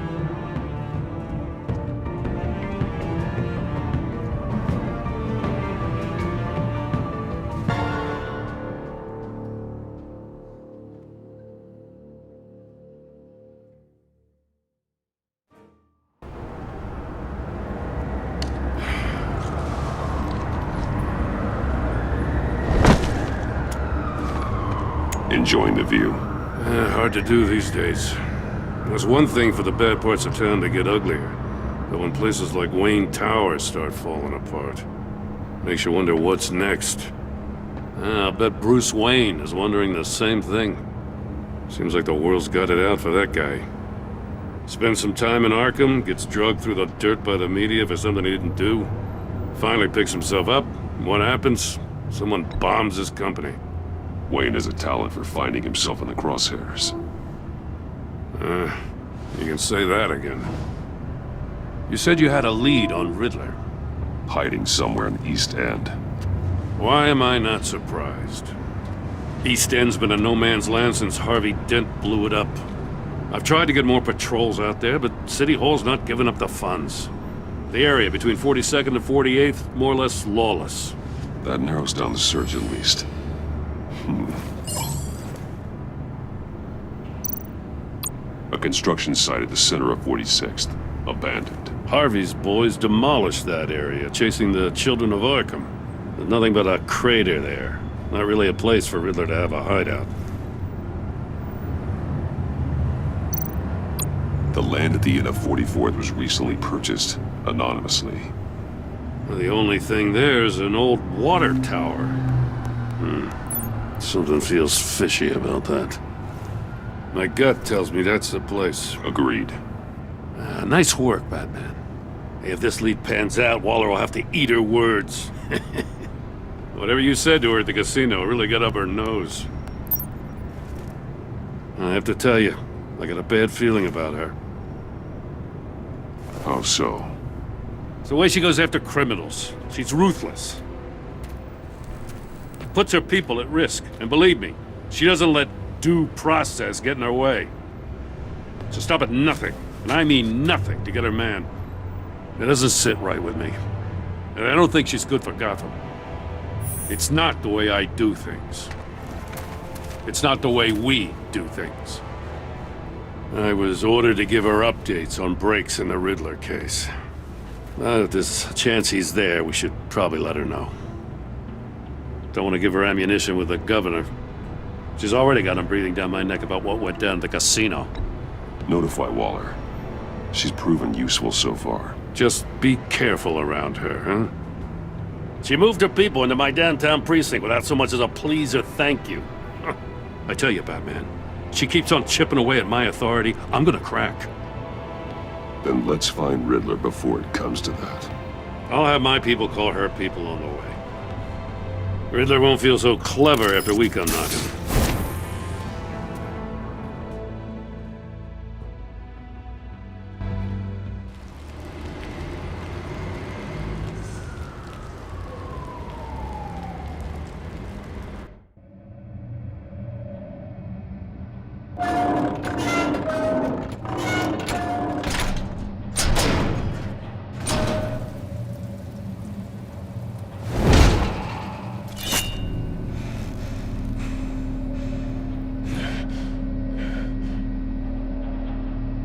Enjoying the view. Hard to do these days. It's one thing for the bad parts of town to get uglier, but when places like Wayne Tower start falling apart, makes you wonder what's next. I'll bet Bruce Wayne is wondering the same thing. Seems like the world's got it out for that guy. Spends some time in Arkham, gets drugged through the dirt by the media for something he didn't do. Finally picks himself up. What happens? Someone bombs his company. Wayne has a talent for finding himself in the crosshairs. You can say that again. You said you had a lead on Riddler. Hiding somewhere in East End. Why am I not surprised? East End's been a no man's land since Harvey Dent blew it up. I've tried to get more patrols out there, but City Hall's not giving up the funds. The area between 42nd and 48th, more or less lawless. That narrows down the search at least. A construction site at the center of 46th. Abandoned. Harvey's boys demolished that area, chasing the children of Arkham. There's nothing but a crater there. Not really a place for Riddler to have a hideout. The land at the end of 44th was recently purchased, anonymously. Well, the only thing there is an old water tower. Something feels fishy about that. My gut tells me that's the place. Agreed. Nice work, Batman. Hey, if this lead pans out, Waller will have to eat her words. Whatever you said to her at the casino really got up her nose. I have to tell you, I got a bad feeling about her. How so? It's the way she goes after criminals. She's ruthless. Puts her people at risk. And believe me, she doesn't let due process get in her way. So stop at nothing, and I mean nothing, to get her man. It doesn't sit right with me. And I don't think she's good for Gotham. It's not the way I do things. It's not the way we do things. I was ordered to give her updates on breaks in the Riddler case. If there's a chance he's there, we should probably let her know. Don't want to give her ammunition with the governor. She's already got him breathing down my neck about what went down at the casino. Notify Waller. She's proven useful so far. Just be careful around her, huh? She moved her people into my downtown precinct without so much as a please or thank you. I tell you, Batman, she keeps on chipping away at my authority, I'm gonna crack. Then let's find Riddler before it comes to that. I'll have my people call her people on the way. Riddler won't feel so clever after we come knocking.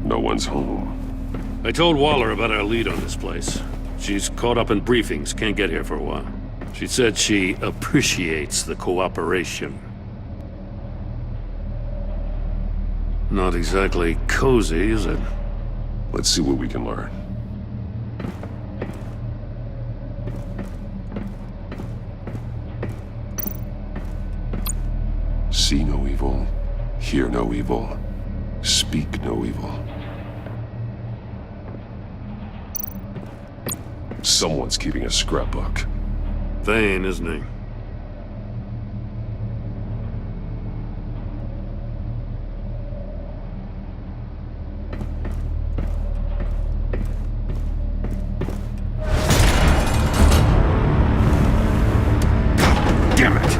No one's home. I told Waller about our lead on this place. She's caught up in briefings, can't get here for a while. She said she appreciates the cooperation. Not exactly cozy, is it? Let's see what we can learn. See no evil, hear no evil, speak no evil. Someone's keeping a scrapbook. Thane, isn't he? Damn it!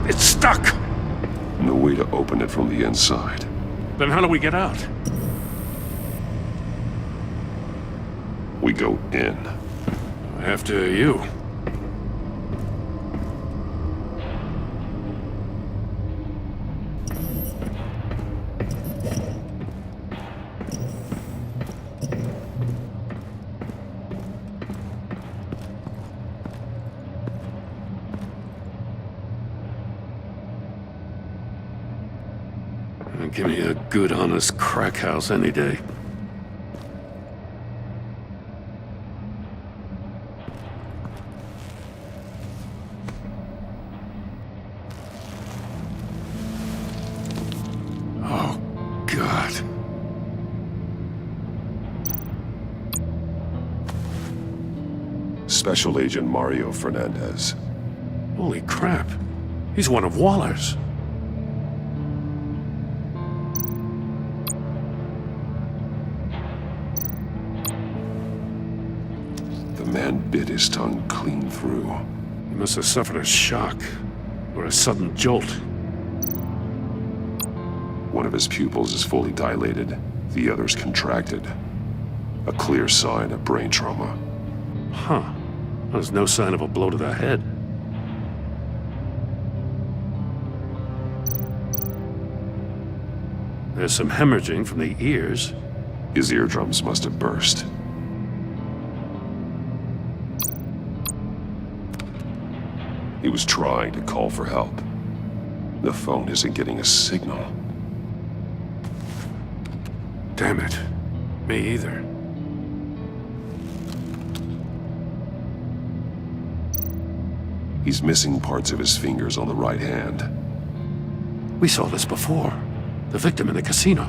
It's stuck! No way to open it from the inside. Then how do we get out? We go in. After you. Give me a good, honest crack house any day. Oh, God. Special Agent Mario Fernandez. Holy crap. He's one of Waller's. The man bit his tongue clean through. He must have suffered a shock, or a sudden jolt. One of his pupils is fully dilated, the other's contracted. A clear sign of brain trauma. Huh. There's no sign of a blow to the head. There's some hemorrhaging from the ears. His eardrums must have burst. He was trying to call for help. The phone isn't getting a signal. Damn it. Me either. He's missing parts of his fingers on the right hand. We saw this before. The victim in the casino.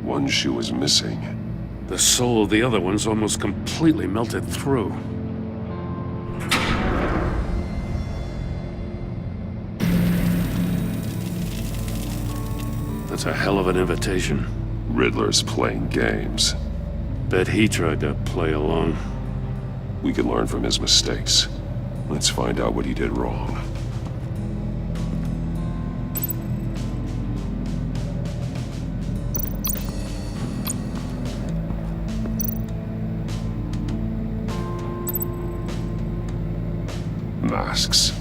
One shoe is missing. The sole of the other one's almost completely melted through. That's a hell of an invitation. Riddler's playing games. Bet he tried to play along. We can learn from his mistakes. Let's find out what he did wrong. Masks.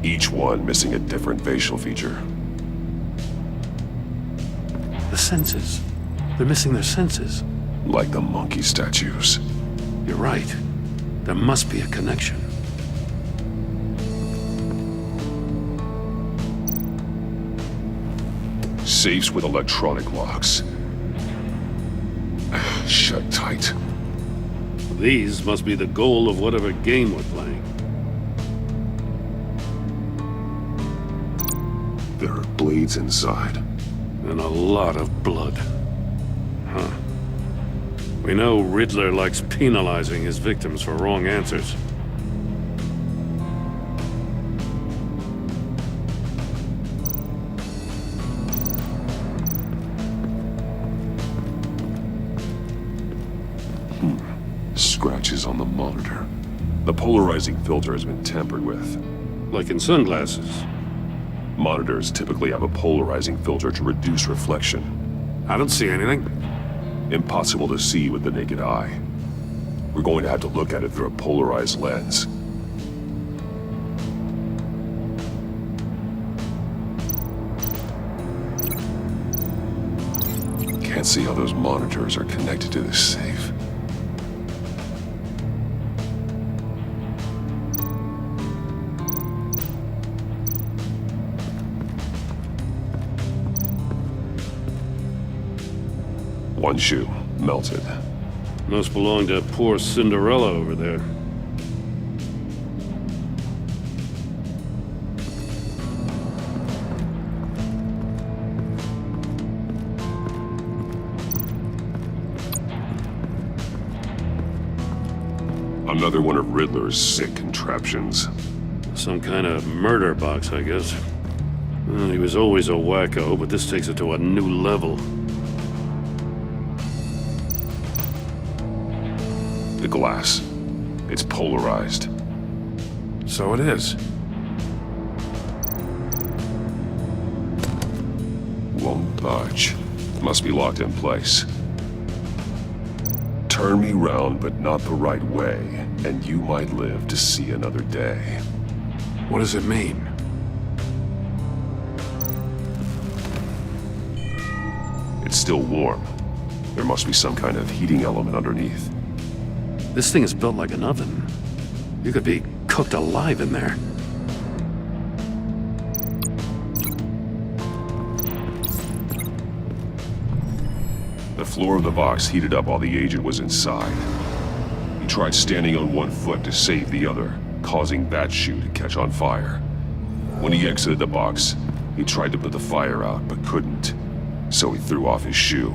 Each one missing a different facial feature. The senses. They're missing their senses. Like the monkey statues. You're right. There must be a connection. Safes with electronic locks. Shut tight. These must be the goal of whatever game we're playing. There are blades inside. And a lot of blood. Huh. We know Riddler likes penalizing his victims for wrong answers. Scratches on the monitor. The polarizing filter has been tampered with. Like in sunglasses. Monitors typically have a polarizing filter to reduce reflection. I don't see anything. Impossible to see with the naked eye. We're going to have to look at it through a polarized lens. Can't see how those monitors are connected to this safe. One shoe, melted. Must belong to poor Cinderella over there. Another one of Riddler's sick contraptions. Some kind of murder box, I guess. Well, he was always a wacko, but this takes it to a new level. The glass. It's polarized. So it is. Won't budge. Must be locked in place. Turn me round, but not the right way, and you might live to see another day. What does it mean? It's still warm. There must be some kind of heating element underneath. This thing is built like an oven. You could be cooked alive in there. The floor of the box heated up while the agent was inside. He tried standing on one foot to save the other, causing that shoe to catch on fire. When he exited the box, he tried to put the fire out, but couldn't, so he threw off his shoe.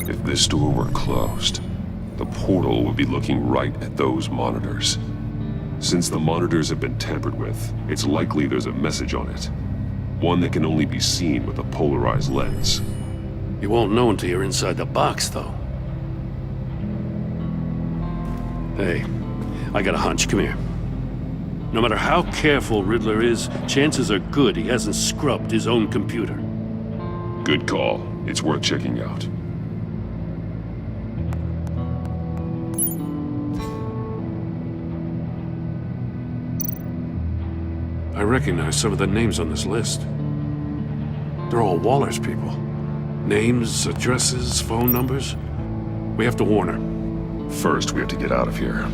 If this door were closed, the portal would be looking right at those monitors. Since the monitors have been tampered with, it's likely there's a message on it. One that can only be seen with a polarized lens. You won't know until you're inside the box, though. Hey, I got a hunch. Come here. No matter how careful Riddler is, chances are good he hasn't scrubbed his own computer. Good call. It's worth checking out. I recognize some of the names on this list. They're all Waller's people. Names, addresses, phone numbers. We have to warn her. First, we have to get out of here.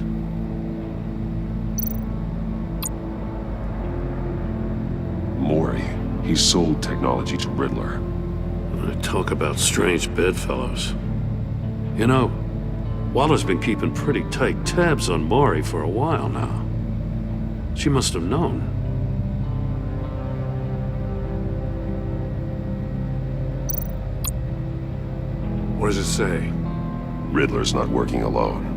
Mori. He sold technology to Riddler. Talk about strange bedfellows. You know, Waller's been keeping pretty tight tabs on Mori for a while now. She must have known. What does it say? Riddler's not working alone.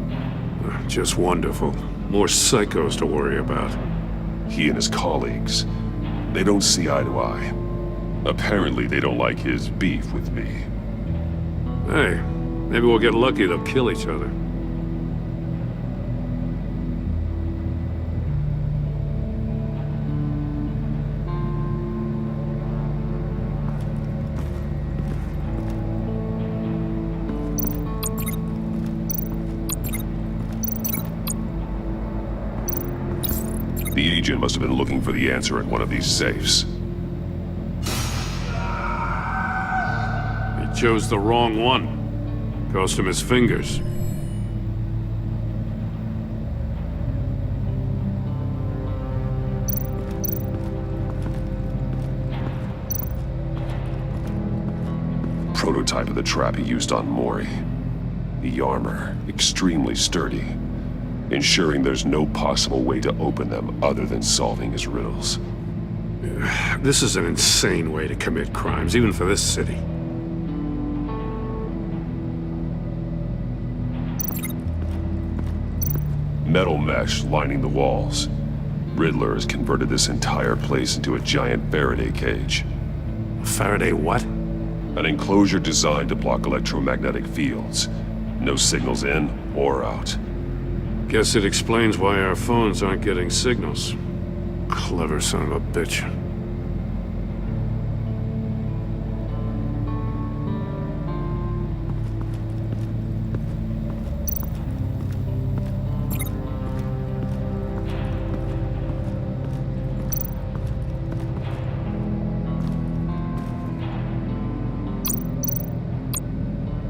Just wonderful. More psychos to worry about. He and his colleagues, they don't see eye to eye. Apparently they don't like his beef with me. Hey, maybe we'll get lucky they'll kill each other. The agent must have been looking for the answer at one of these safes. He chose the wrong one. Cost him his fingers. Prototype of the trap he used on Mori. The armor, extremely sturdy, ensuring there's no possible way to open them other than solving his riddles. This is an insane way to commit crimes, even for this city. Metal mesh lining the walls. Riddler has converted this entire place into a giant Faraday cage. Faraday what? An enclosure designed to block electromagnetic fields. No signals in or out. Guess it explains why our phones aren't getting signals. Clever son of a bitch.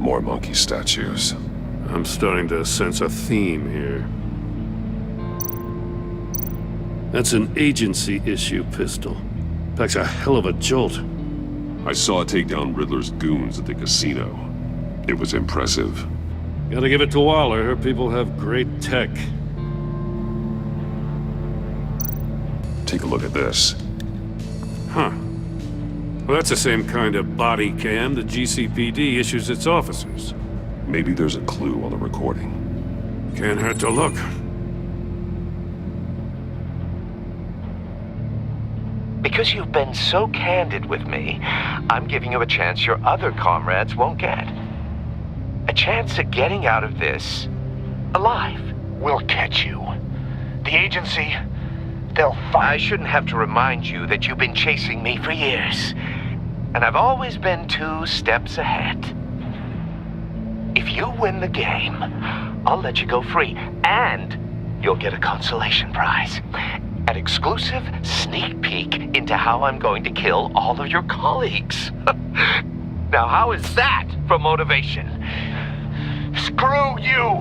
More monkey statues. I'm starting to sense a theme here. That's an agency issue pistol. Packs a hell of a jolt. I saw it take down Riddler's goons at the casino. It was impressive. Gotta give it to Waller. Her people have great tech. Take a look at this. Huh. Well, that's the same kind of body cam the GCPD issues its officers. Maybe there's a clue on the recording. Can't hurt to look. Because you've been so candid with me, I'm giving you a chance your other comrades won't get. A chance at getting out of this alive. We'll catch you. The agency, they'll find... I shouldn't have to remind you that you've been chasing me for years. And I've always been 2 steps ahead. If you win the game, I'll let you go free. And you'll get a consolation prize. An exclusive sneak peek into how I'm going to kill all of your colleagues. Now, how is that for motivation? Screw you!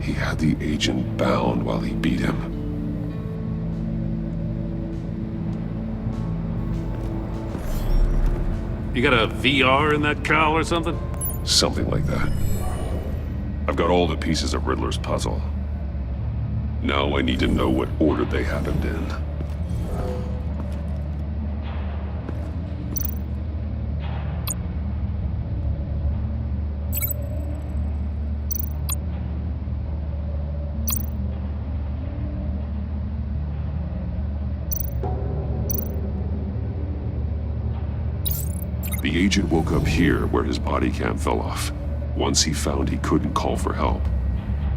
He had the agent bound while he beat him. You got a VR in that cowl or something? Something like that. I've got all the pieces of Riddler's puzzle. Now I need to know what order they happened in. The agent woke up here where his body cam fell off. Once he found he couldn't call for help,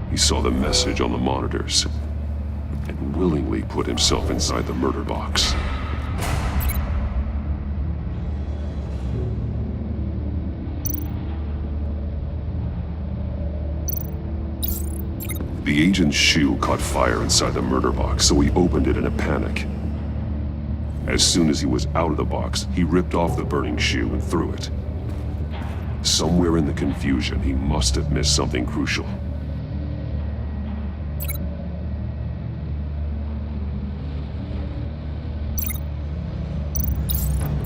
he saw the message on the monitors and willingly put himself inside the murder box. The agent's shoe caught fire inside the murder box, so he opened it in a panic. As soon as he was out of the box, he ripped off the burning shoe and threw it. Somewhere in the confusion, he must have missed something crucial.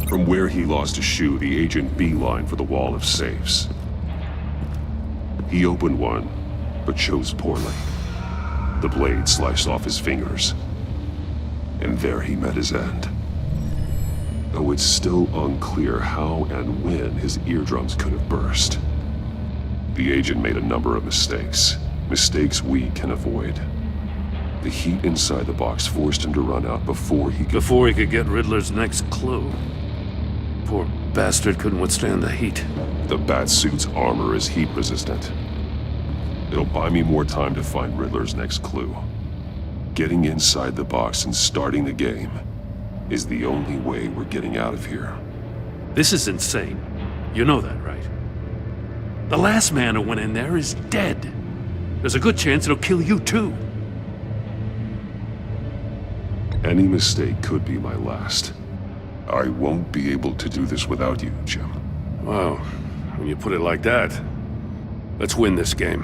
From where he lost a shoe, the agent beelined for the wall of safes. He opened one, but chose poorly. The blade sliced off his fingers. And there he met his end. Though it's still unclear how and when his eardrums could have burst. The agent made a number of mistakes. Mistakes we can avoid. The heat inside the box forced him to run out before he could get Riddler's next clue. Poor bastard couldn't withstand the heat. The Batsuit's armor is heat resistant. It'll buy me more time to find Riddler's next clue. Getting inside the box and starting the game is the only way we're getting out of here. This is insane. You know that, right? The last man who went in there is dead. There's a good chance it'll kill you too. Any mistake could be my last. I won't be able to do this without you, Jim. Wow, when you put it like that, let's win this game.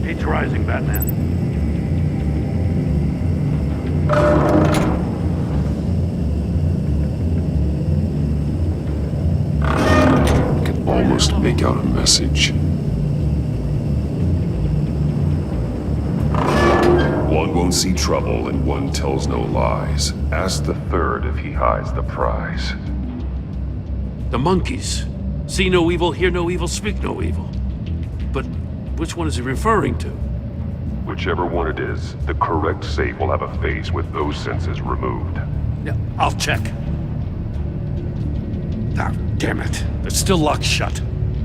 Heat's rising, Batman. Almost make out a message. One won't see trouble and one tells no lies. Ask the third if he hides the prize. The monkeys. See no evil, hear no evil, speak no evil. But which one is he referring to? Whichever one it is, the correct safe will have a face with those senses removed. Yeah, I'll check. Ah, damn it. They're still locked shut.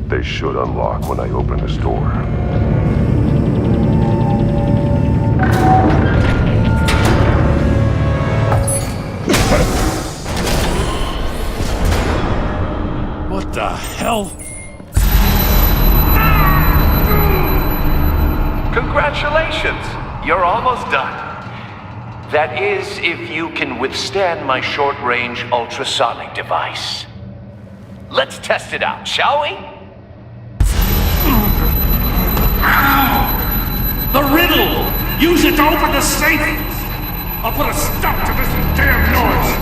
They should unlock when I open this door. What the hell? Congratulations! You're almost done. That is, if you can withstand my short-range ultrasonic device. Let's test it out, shall we? The riddle! Use it to open the safe! I'll put a stop to this damn noise!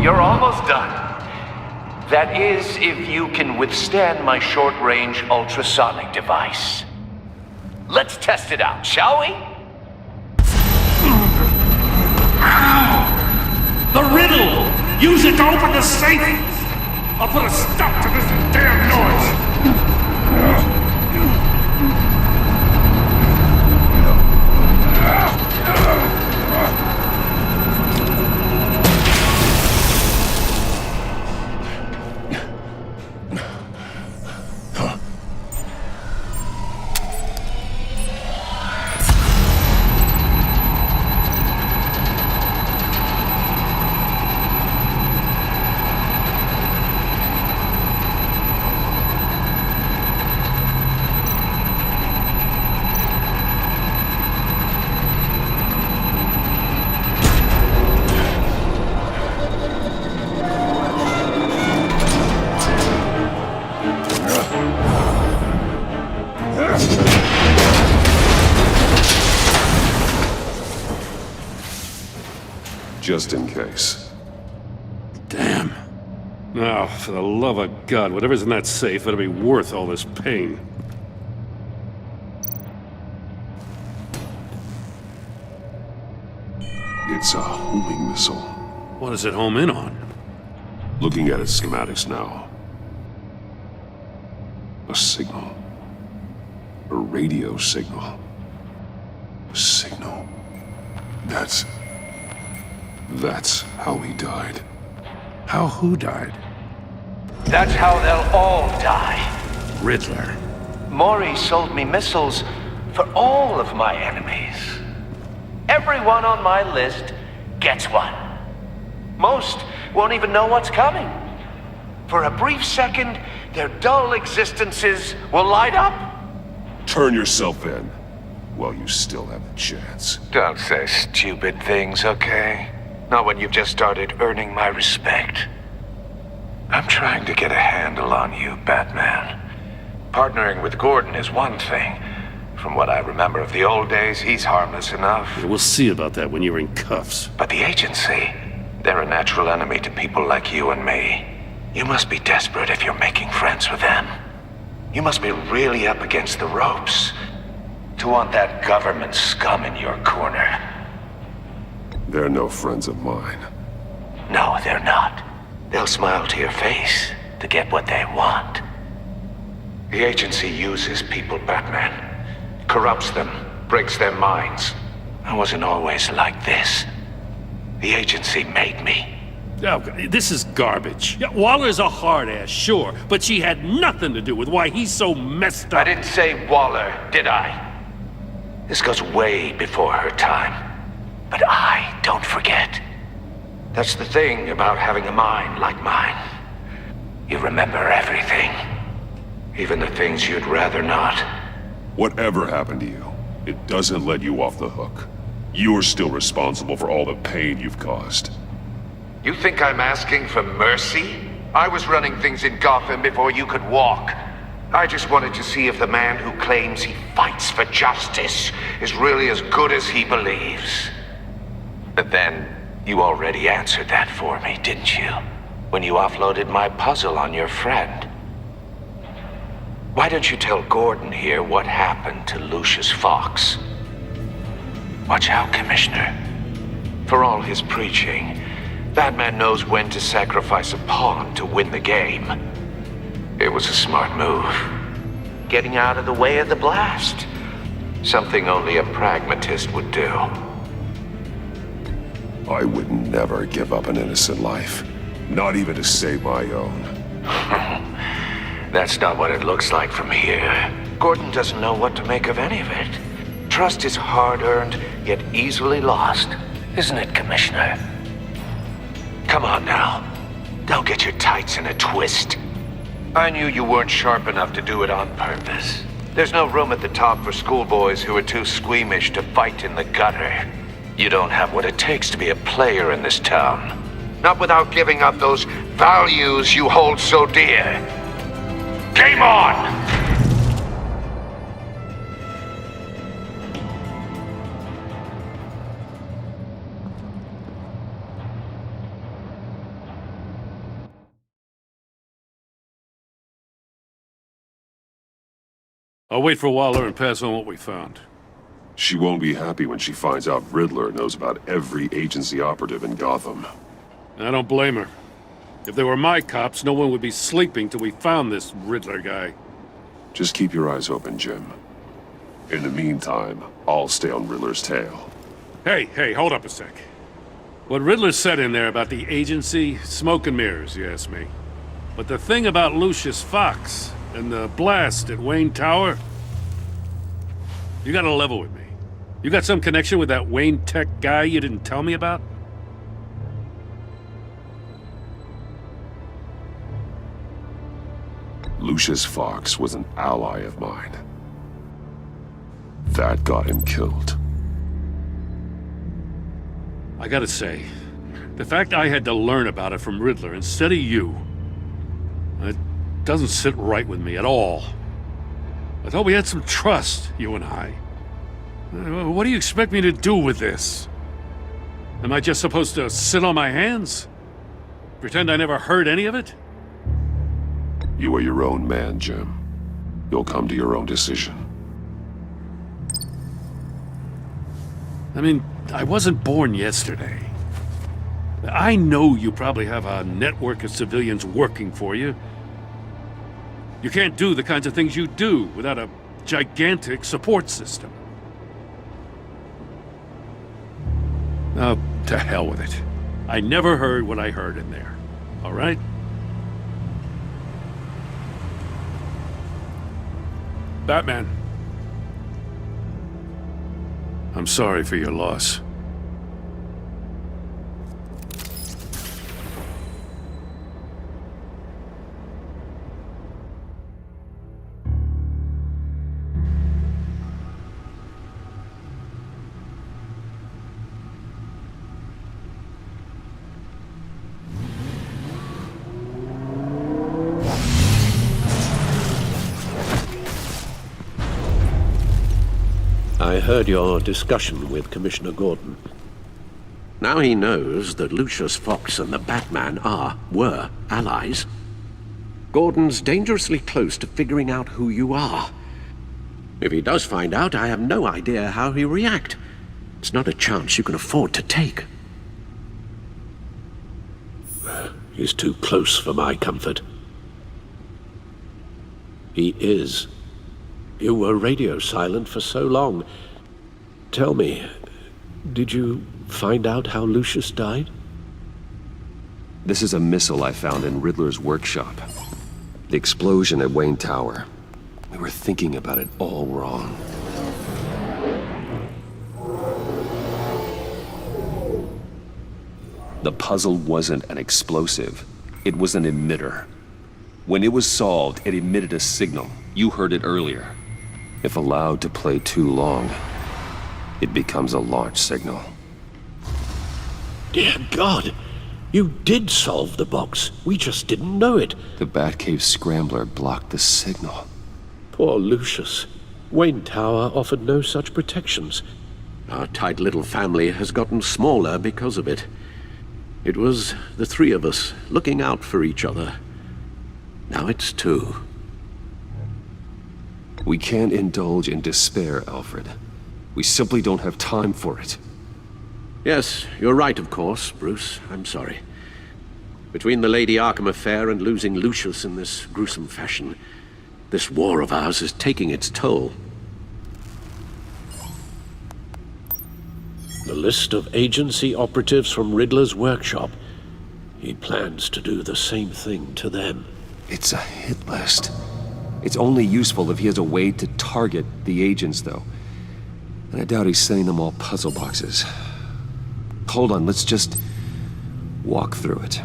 You're almost done. That is, if you can withstand my short-range ultrasonic device. Let's test it out, shall we? The riddle! Use it to open the safe! I'll put a stop to this damn noise! Just in case. Damn. Now, for the love of God, whatever's in that safe better be worth all this pain. It's a homing missile. What does it home in on? Looking at its schematics now. A signal. A radio signal. A signal. That's how he died. How who died? That's how they'll all die. Riddler. Maury sold me missiles for all of my enemies. Everyone on my list gets one. Most won't even know what's coming. For a brief second, their dull existences will light up. Turn yourself in while you still have the chance. Don't say stupid things, okay? Not when you've just started earning my respect. I'm trying to get a handle on you, Batman. Partnering with Gordon is one thing. From what I remember of the old days, he's harmless enough. Yeah, we'll see about that when you're in cuffs. But the agency, they're a natural enemy to people like you and me. You must be desperate if you're making friends with them. You must be really up against the ropes to want that government scum in your corner. They're no friends of mine. No, they're not. They'll smile to your face to get what they want. The agency uses people, Batman. Corrupts them, breaks their minds. I wasn't always like this. The agency made me. Oh, this is garbage. Yeah, Waller's a hard-ass, sure, but she had nothing to do with why he's so messed up. I didn't say Waller, did I? This goes way before her time. But I don't forget. That's the thing about having a mind like mine. You remember everything. Even the things you'd rather not. Whatever happened to you, it doesn't let you off the hook. You're still responsible for all the pain you've caused. You think I'm asking for mercy? I was running things in Gotham before you could walk. I just wanted to see if the man who claims he fights for justice is really as good as he believes. But then, you already answered that for me, didn't you? When you offloaded my puzzle on your friend. Why don't you tell Gordon here what happened to Lucius Fox? Watch out, Commissioner. For all his preaching, Batman knows when to sacrifice a pawn to win the game. It was a smart move. Getting out of the way of the blast. Something only a pragmatist would do. I would never give up an innocent life. Not even to save my own. That's not what it looks like from here. Gordon doesn't know what to make of any of it. Trust is hard-earned, yet easily lost. Isn't it, Commissioner? Come on now. Don't get your tights in a twist. I knew you weren't sharp enough to do it on purpose. There's no room at the top for schoolboys who are too squeamish to fight in the gutter. You don't have what it takes to be a player in this town. Not without giving up those values you hold so dear. Game on! I'll wait for Waller and pass on what we found. She won't be happy when she finds out Riddler knows about every agency operative in Gotham. I don't blame her. If they were my cops, no one would be sleeping till we found this Riddler guy. Just keep your eyes open, Jim. In the meantime, I'll stay on Riddler's tail. Hey, hold up a sec. What Riddler said in there about the agency, smoke and mirrors, you ask me. But the thing about Lucius Fox and the blast at Wayne Tower, you gotta level with me. You got some connection with that Wayne Tech guy you didn't tell me about? Lucius Fox was an ally of mine. That got him killed. I gotta say, the fact I had to learn about it from Riddler instead of you, it doesn't sit right with me at all. I thought we had some trust, you and I. What do you expect me to do with this? Am I just supposed to sit on my hands? Pretend I never heard any of it? You are your own man, Jim. You'll come to your own decision. I mean, I wasn't born yesterday. I know you probably have a network of civilians working for you. You can't do the kinds of things you do without a gigantic support system. Oh, to hell with it. I never heard what I heard in there. All right? Batman. I'm sorry for your loss. I heard your discussion with Commissioner Gordon. Now he knows that Lucius Fox and the Batman were allies. Gordon's dangerously close to figuring out who you are. If he does find out, I have no idea how he'll react. It's not a chance you can afford to take. He's too close for my comfort. He is. You were radio silent for so long. Tell me, did you find out how Lucius died? This is a missile I found in Riddler's workshop. The explosion at Wayne Tower. We were thinking about it all wrong. The puzzle wasn't an explosive. It was an emitter. When it was solved, it emitted a signal. You heard it earlier. If allowed to play too long, it becomes a launch signal. Dear God, you did solve the box. We just didn't know it. The Batcave scrambler blocked the signal. Poor Lucius. Wayne Tower offered no such protections. Our tight little family has gotten smaller because of it. It was the three of us looking out for each other. Now it's two. We can't indulge in despair, Alfred. We simply don't have time for it. Yes, you're right, of course, Bruce. I'm sorry. Between the Lady Arkham affair and losing Lucius in this gruesome fashion, this war of ours is taking its toll. The list of agency operatives from Riddler's workshop. He plans to do the same thing to them. It's a hit list. It's only useful if he has a way to target the agents, though. And I doubt he's sending them all puzzle boxes. Hold on, let's just walk through it.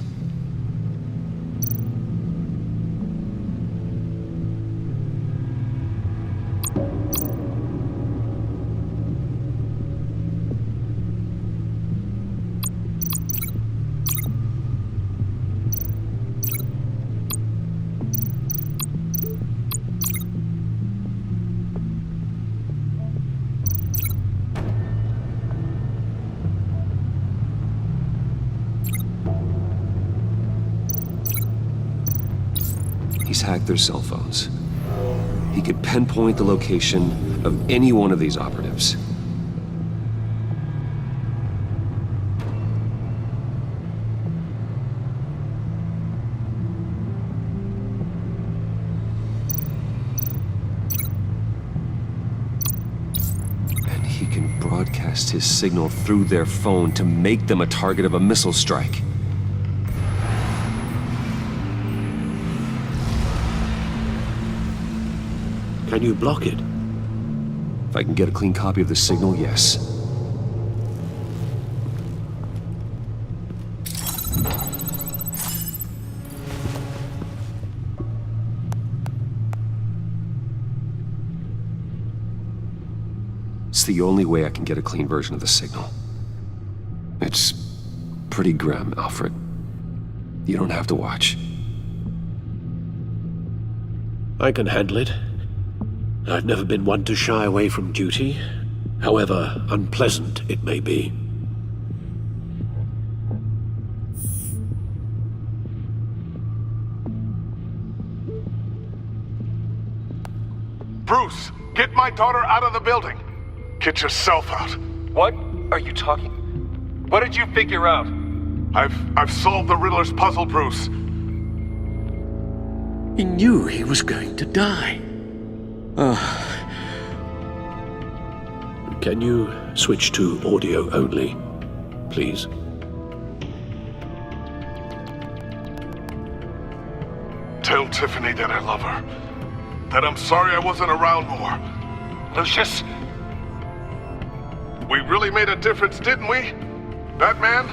He's hacked their cell phones. He could pinpoint the location of any one of these operatives. And he can broadcast his signal through their phone to make them a target of a missile strike. Can you block it? If I can get a clean copy of the signal, yes. It's the only way I can get a clean version of the signal. It's pretty grim, Alfred. You don't have to watch. I can handle it. I've never been one to shy away from duty, however unpleasant it may be. Bruce, get my daughter out of the building. Get yourself out. What are you talking? What did you figure out? I've solved the Riddler's puzzle, Bruce. He knew he was going to die. Can you switch to audio only, please? Tell Tiffany that I love her. That I'm sorry I wasn't around more. Lucius? We really made a difference, didn't we? Batman?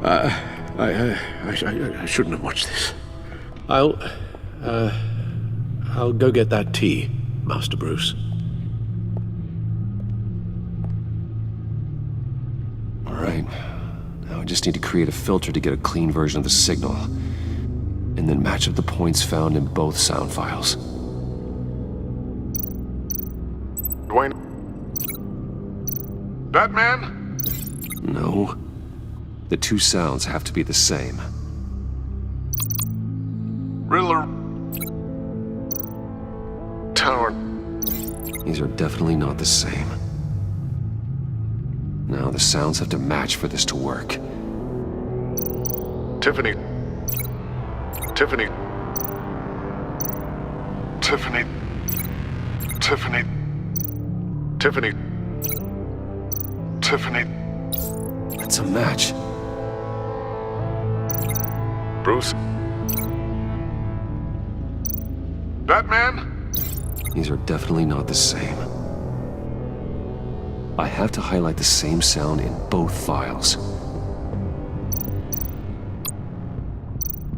I shouldn't have watched this. I'll go get that tea, Master Bruce. All right. Now I just need to create a filter to get a clean version of the signal, and then match up the points found in both sound files. Dwayne? Batman? No. The two sounds have to be the same. Riddler. Tower. These are definitely not the same. Now the sounds have to match for this to work. Tiffany. Tiffany. Tiffany. Tiffany. Tiffany. Tiffany. That's a match. Bruce? Batman? These are definitely not the same. I have to highlight the same sound in both files.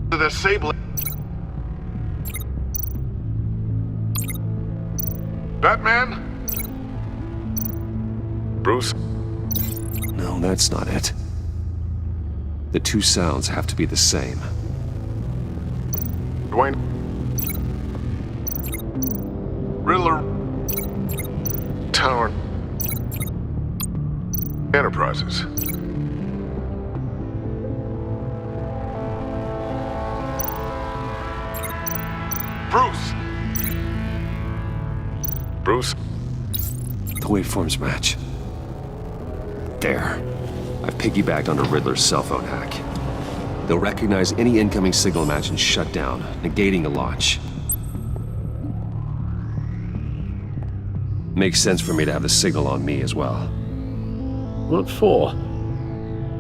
The disable. Batman? Bruce? No, that's not it. The two sounds have to be the same. Wayne. Riddler. Tower. Enterprises. Bruce! Bruce? The waveforms match. There. I've piggybacked onto Riddler's cell phone hack. They'll recognize any incoming signal match and shut down, negating a launch. Makes sense for me to have the signal on me as well. What for?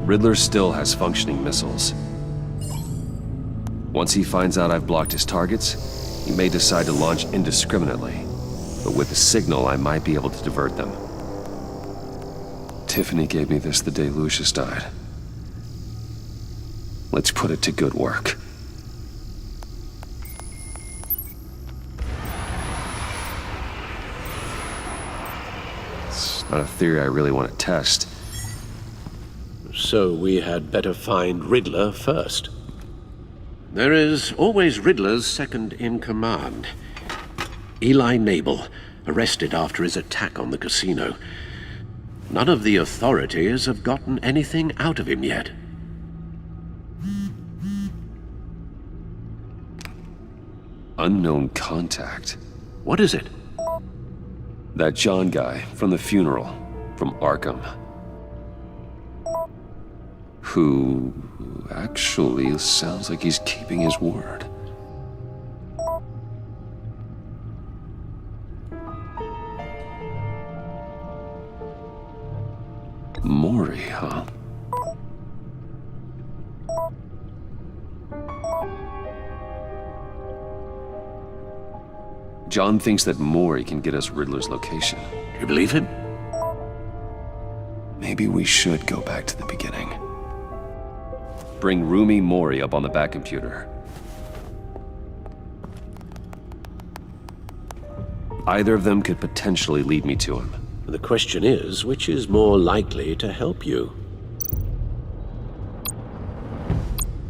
Riddler still has functioning missiles. Once he finds out I've blocked his targets, he may decide to launch indiscriminately. But with the signal, I might be able to divert them. Tiffany gave me this the day Lucius died. Let's put it to good work. It's not a theory I really want to test. So we had better find Riddler first. There is always Riddler's second in command. Eli Nabel, arrested after his attack on the casino. None of the authorities have gotten anything out of him yet. Unknown contact. What is it? That John guy from the funeral, from Arkham. Who actually sounds like he's keeping his word. Mori, huh? John thinks that Mori can get us Riddler's location. You believe him? Maybe we should go back to the beginning. Bring Rumi Mori up on the back computer. Either of them could potentially lead me to him. The question is, which is more likely to help you?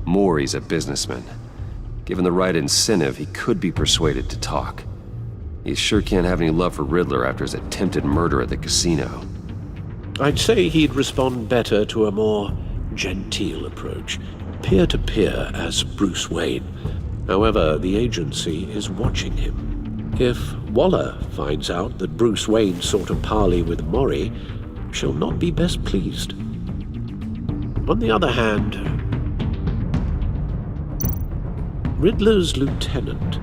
Mori's a businessman. Given the right incentive, he could be persuaded to talk. He sure can't have any love for Riddler after his attempted murder at the casino. I'd say he'd respond better to a more genteel approach, peer-to-peer as Bruce Wayne. However, the agency is watching him. If Waller finds out that Bruce Wayne sought a parley with Mori, she'll not be best pleased. On the other hand, Riddler's lieutenant,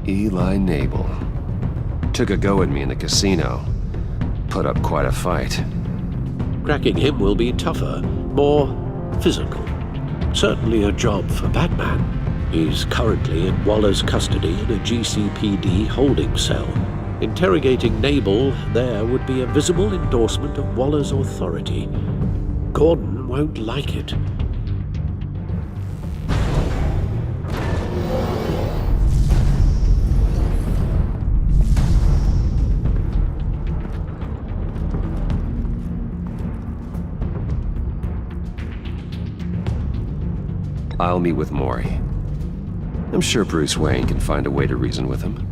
Eli Nabel, took a go at me in the casino. Put up quite a fight. Cracking him will be tougher, more physical. Certainly a job for Batman. He's currently in Waller's custody in a GCPD holding cell. Interrogating Nabel there would be a visible endorsement of Waller's authority. Gordon won't like it. I'll meet with Mori. I'm sure Bruce Wayne can find a way to reason with him.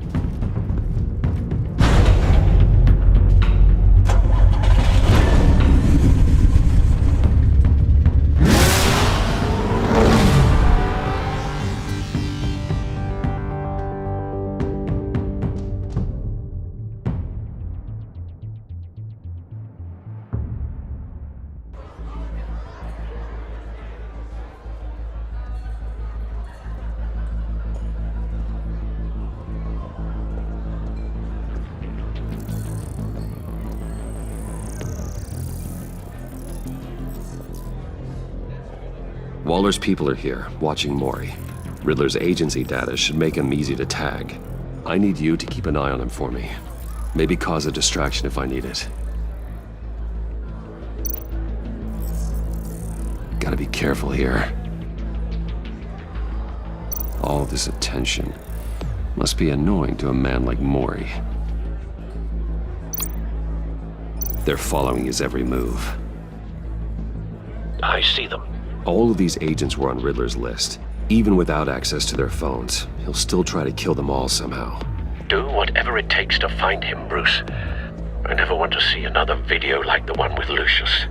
Waller's people are here, watching Mori. Riddler's agency data should make him easy to tag. I need you to keep an eye on him for me. Maybe cause a distraction if I need it. Gotta be careful here. All this attention must be annoying to a man like Mori. They're following his every move. I see them. All of these agents were on Riddler's list. Even without access to their phones, he'll still try to kill them all somehow. Do whatever it takes to find him, Bruce. I never want to see another video like the one with Lucius.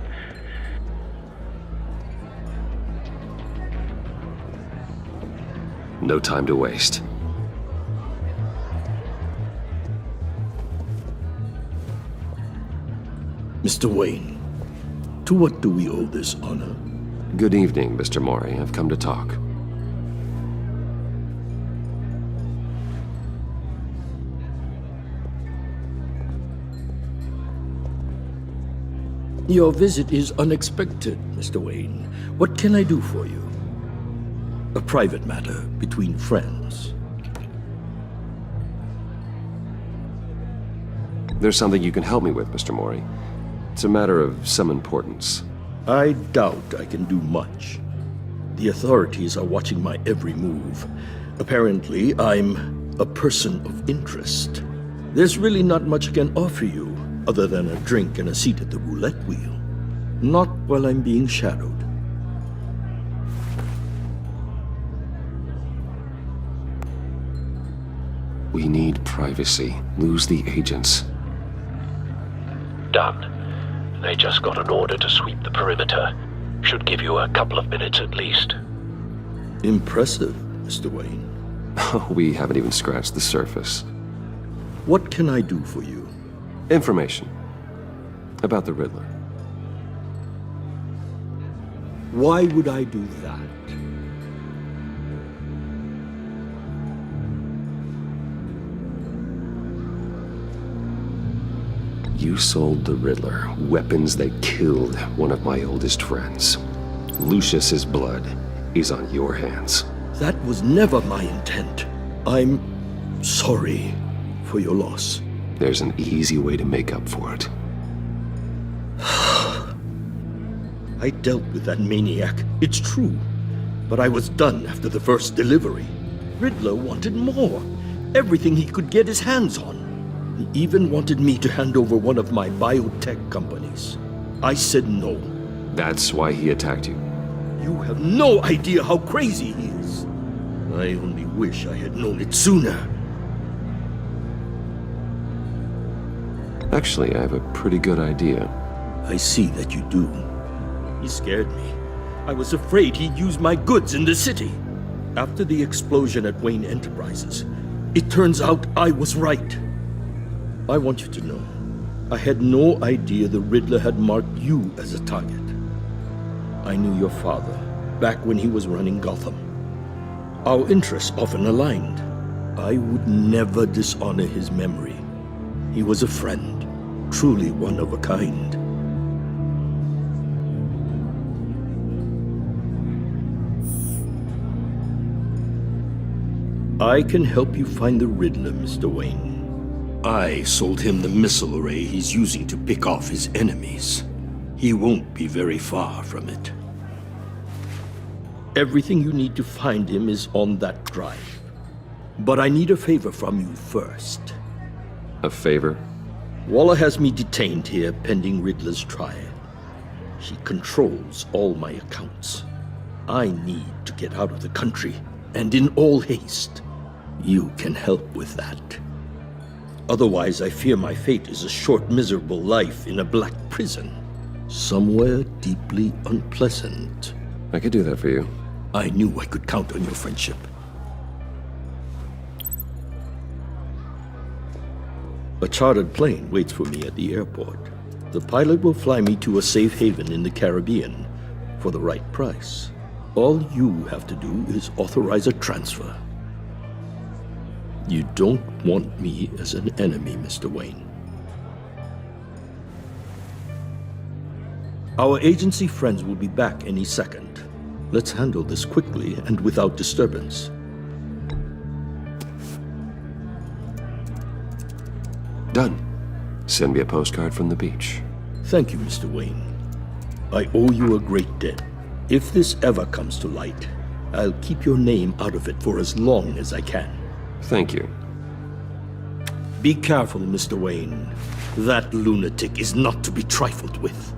No time to waste. Mr. Wayne, to what do we owe this honor? Good evening, Mr. Mori. I've come to talk. Your visit is unexpected, Mr. Wayne. What can I do for you? A private matter between friends. There's something you can help me with, Mr. Mori. It's a matter of some importance. I doubt I can do much. The authorities are watching my every move. Apparently, I'm a person of interest. There's really not much I can offer you, other than a drink and a seat at the roulette wheel. Not while I'm being shadowed. We need privacy. Lose the agents. Done. They just got an order to sweep the perimeter. Should give you a couple of minutes at least. Impressive, Mr. Wayne. We haven't even scratched the surface. What can I do for you? Information. About the Riddler. Why would I do that? You sold the Riddler weapons that killed one of my oldest friends. Lucius's blood is on your hands. That was never my intent. I'm sorry for your loss. There's an easy way to make up for it. I dealt with that maniac, it's true. But I was done after the first delivery. Riddler wanted more. Everything he could get his hands on. He even wanted me to hand over one of my biotech companies. I said no. That's why he attacked you? You have no idea how crazy he is. I only wish I had known it sooner. Actually, I have a pretty good idea. I see that you do. He scared me. I was afraid he'd use my goods in the city. After the explosion at Wayne Enterprises, it turns out I was right. I want you to know, I had no idea the Riddler had marked you as a target. I knew your father, back when he was running Gotham. Our interests often aligned. I would never dishonor his memory. He was a friend, truly one of a kind. I can help you find the Riddler, Mr. Wayne. I sold him the missile array he's using to pick off his enemies. He won't be very far from it. Everything you need to find him is on that drive. But I need a favor from you first. A favor? Waller has me detained here pending Riddler's trial. She controls all my accounts. I need to get out of the country, and in all haste. You can help with that. Otherwise, I fear my fate is a short, miserable life in a black prison. Somewhere deeply unpleasant. I could do that for you. I knew I could count on your friendship. A chartered plane waits for me at the airport. The pilot will fly me to a safe haven in the Caribbean for the right price. All you have to do is authorize a transfer. You don't want me as an enemy, Mr. Wayne. Our agency friends will be back any second. Let's handle this quickly and without disturbance. Done. Send me a postcard from the beach. Thank you, Mr. Wayne. I owe you a great debt. If this ever comes to light, I'll keep your name out of it for as long as I can. Thank you. Be careful, Mr. Wayne. That lunatic is not to be trifled with.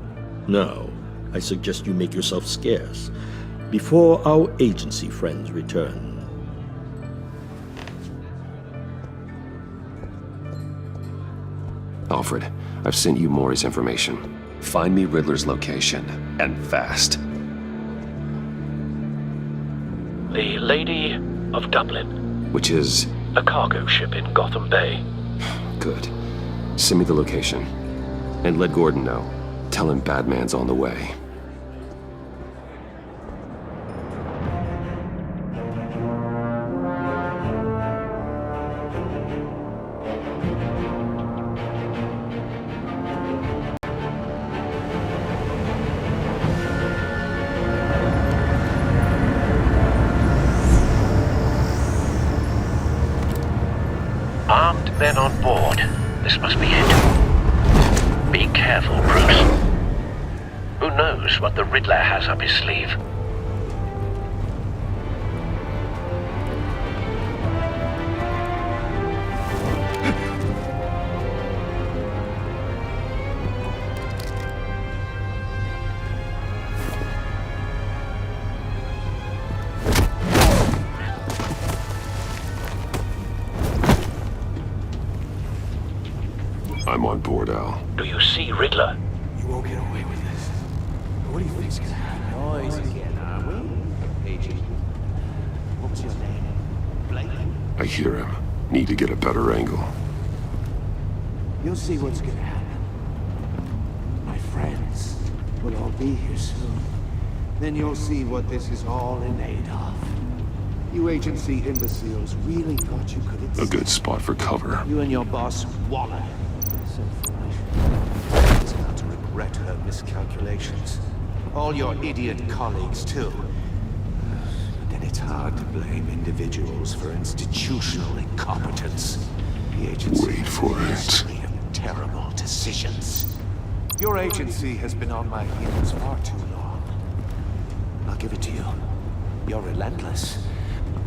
Now, I suggest you make yourself scarce. before our agency friends return. Alfred, I've sent you Maury's information. Find me Riddler's location, and fast. The Lady of Dublin. Which is... a cargo ship in Gotham Bay. Good. Send me the location. And let Gordon know. Tell him Batman's on the way. Armed men on board. This must be it. Be careful, Bruce. Who knows what the Riddler has up his sleeve? I'm on board, Al. Do you see Riddler? You won't get away with this. What do you think's gonna happen? Noise again, are we? Agent. What's your name? Blake? I hear him. Need to get a better angle. You'll see what's gonna happen. My friends will all be here soon. Then you'll see what this is all in aid of. You agency imbeciles really thought you could... A good spot for cover. You and your boss, Waller. So foolish. She's about to regret her miscalculations. All your idiot colleagues, too. Then it's hard to blame individuals for institutional incompetence. The agency Wait for it. history of terrible decisions. Your agency has been on my heels far too long. I'll give it to you. You're relentless.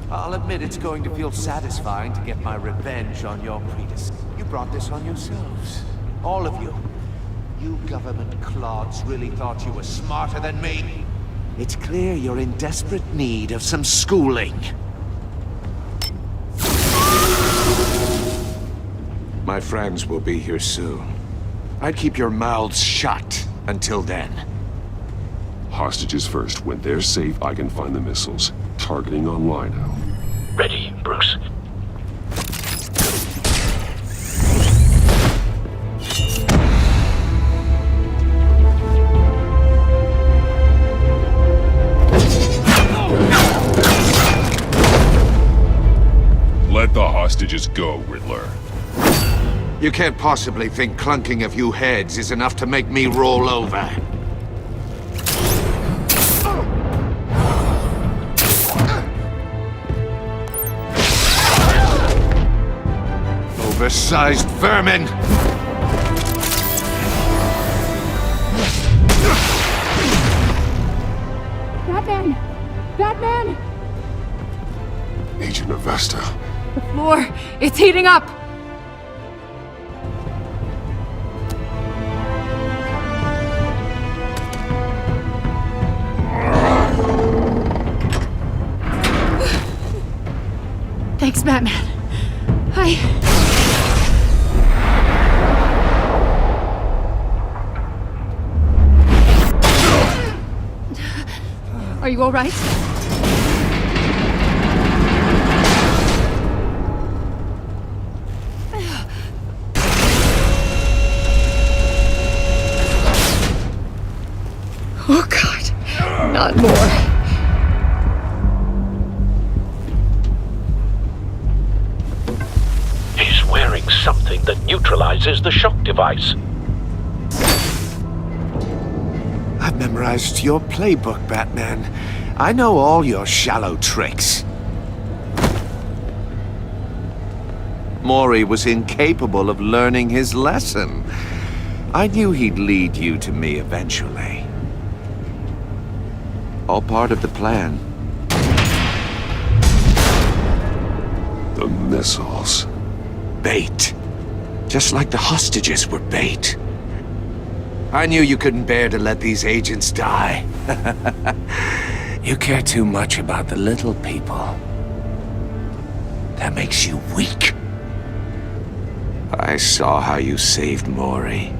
I'll admit it's going to feel satisfying to get my revenge on your predecessor. You brought this on yourselves. All of you. You government clods really thought you were smarter than me. It's clear you're in desperate need of some schooling. My friends will be here soon. I'd keep your mouths shut until then. Hostages first. When they're safe, I can find the missiles. Targeting on Lino. Ready, Bruce. Let the hostages go, Riddler. You can't possibly think clunking a few heads is enough to make me roll over. Oversized vermin! Batman! Batman! Agent Avesta. The floor, it's heating up! Thanks, Batman. Are you all right? Oh, God. Not more. He's wearing something that neutralizes the shock device. I've memorized your playbook, Batman. I know all your shallow tricks. Maury was incapable of learning his lesson. I knew he'd lead you to me eventually. All part of the plan. The missiles. Bait. Just like the hostages were bait. I knew you couldn't bear to let these agents die. You care too much about the little people. That makes you weak. I saw how you saved Maury.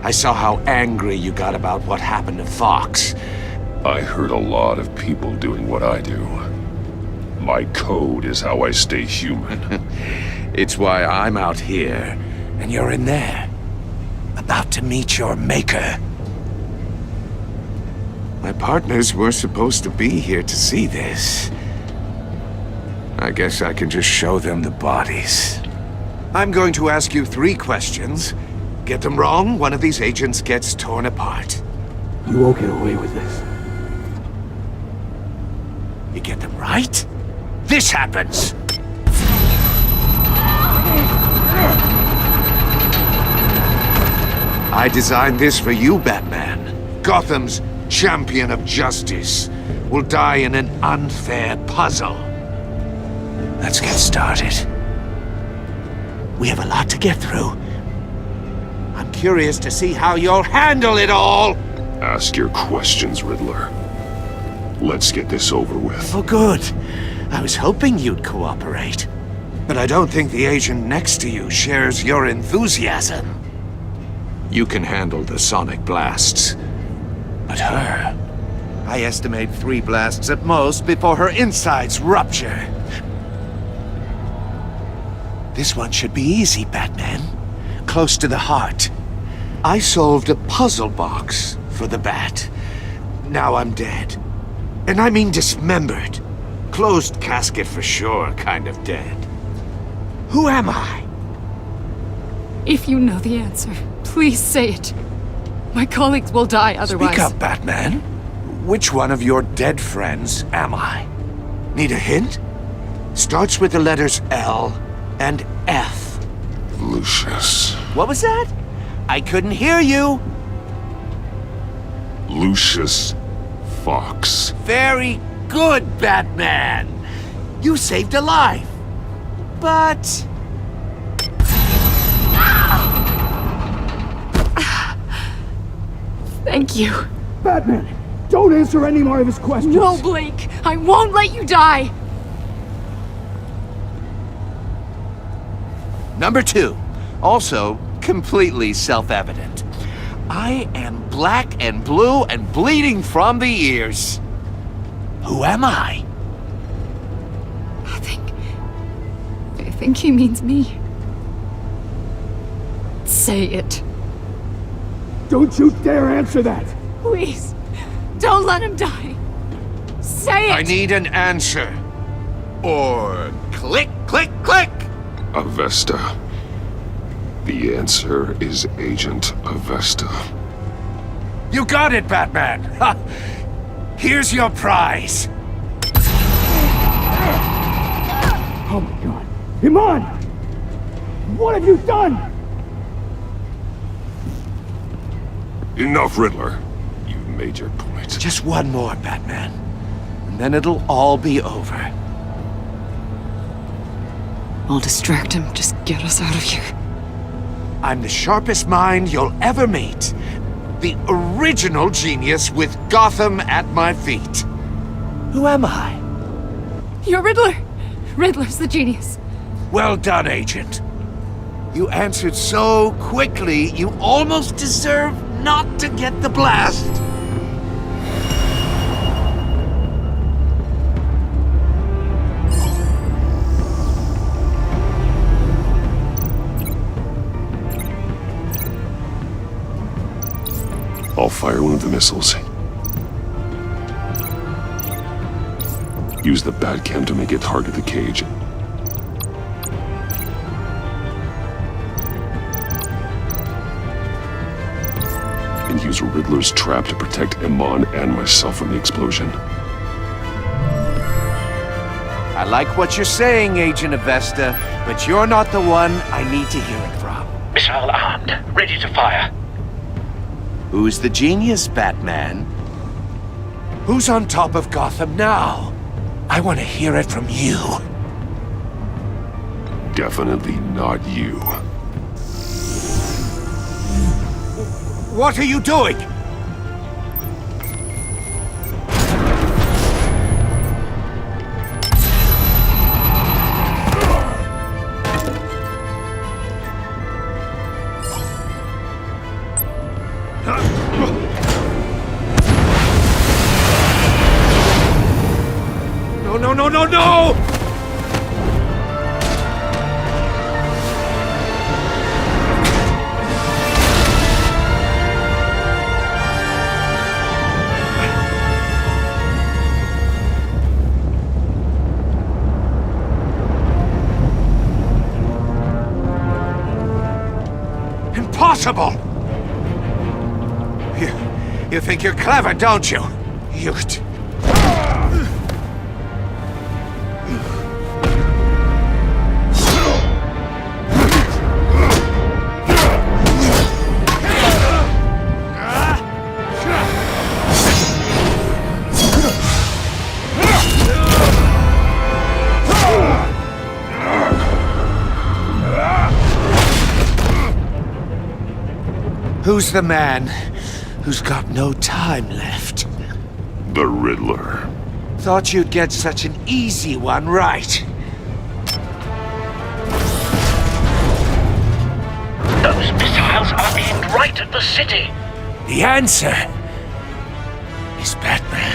I saw how angry you got about what happened to Fox. I hurt a lot of people doing what I do. My code is how I stay human. It's why I'm out here, and you're in there. About to meet your maker. My partners were supposed to be here to see this. I guess I can just show them the bodies. I'm going to ask you 3 questions. Get them wrong, one of these agents gets torn apart. You won't get away with this. You get them right, this happens! I designed this for you, Batman. Gotham's champion of justice will die in an unfair puzzle. Let's get started. We have a lot to get through. I'm curious to see how you'll handle it all! Ask your questions, Riddler. Let's get this over with. Oh, good. I was hoping you'd cooperate. But I don't think the agent next to you shares your enthusiasm. You can handle the sonic blasts. But her... I estimate 3 blasts at most before her insides rupture. This one should be easy, Batman. Close to the heart. I solved a puzzle box for the Bat. Now I'm dead. And I mean dismembered. Closed casket for sure, kind of dead. Who am I? If you know the answer, please say it. My colleagues will die otherwise. Speak up, Batman. Which one of your dead friends am I? Need a hint? Starts with the letters L and F. Lucius. What was that? I couldn't hear you. Lucius Fox. Very good, Batman. You saved a life. But... Thank you. Batman, don't answer any more of his questions. No, Blake. I won't let you die. Number 2. Also, completely self-evident. I am black and blue and bleeding from the ears. Who am I? I think he means me. Say it. Don't you dare answer that! Please, don't let him die. Say it! I need an answer. Or click, click, click! Avesta. The answer is Agent Avesta. You got it, Batman! Ha! Here's your prize! Oh my god. Iman! What have you done? Enough, Riddler. You've made your point. Just one more, Batman. And then it'll all be over. I'll distract him. Just get us out of here. I'm the sharpest mind you'll ever meet. The original genius with Gotham at my feet. Who am I? You're Riddler. Riddler's the genius. Well done, Agent. You answered so quickly, you almost deserve not to get the blast. I'll fire one of the missiles. Use the Batcam to make it target the cage. And use Riddler's trap to protect Iman and myself from the explosion. I like what you're saying, Agent Avesta, but you're not the one I need to hear it from. Missile armed, ready to fire. Who's the genius, Batman? Who's on top of Gotham now? I want to hear it from you. Definitely not you. What are you doing? no, no, no, no! Impossible! You think you're clever, don't you? Who's the man who's got no time left? The Riddler. Thought you'd get such an easy one right. Those missiles are aimed right at the city. The answer is Batman.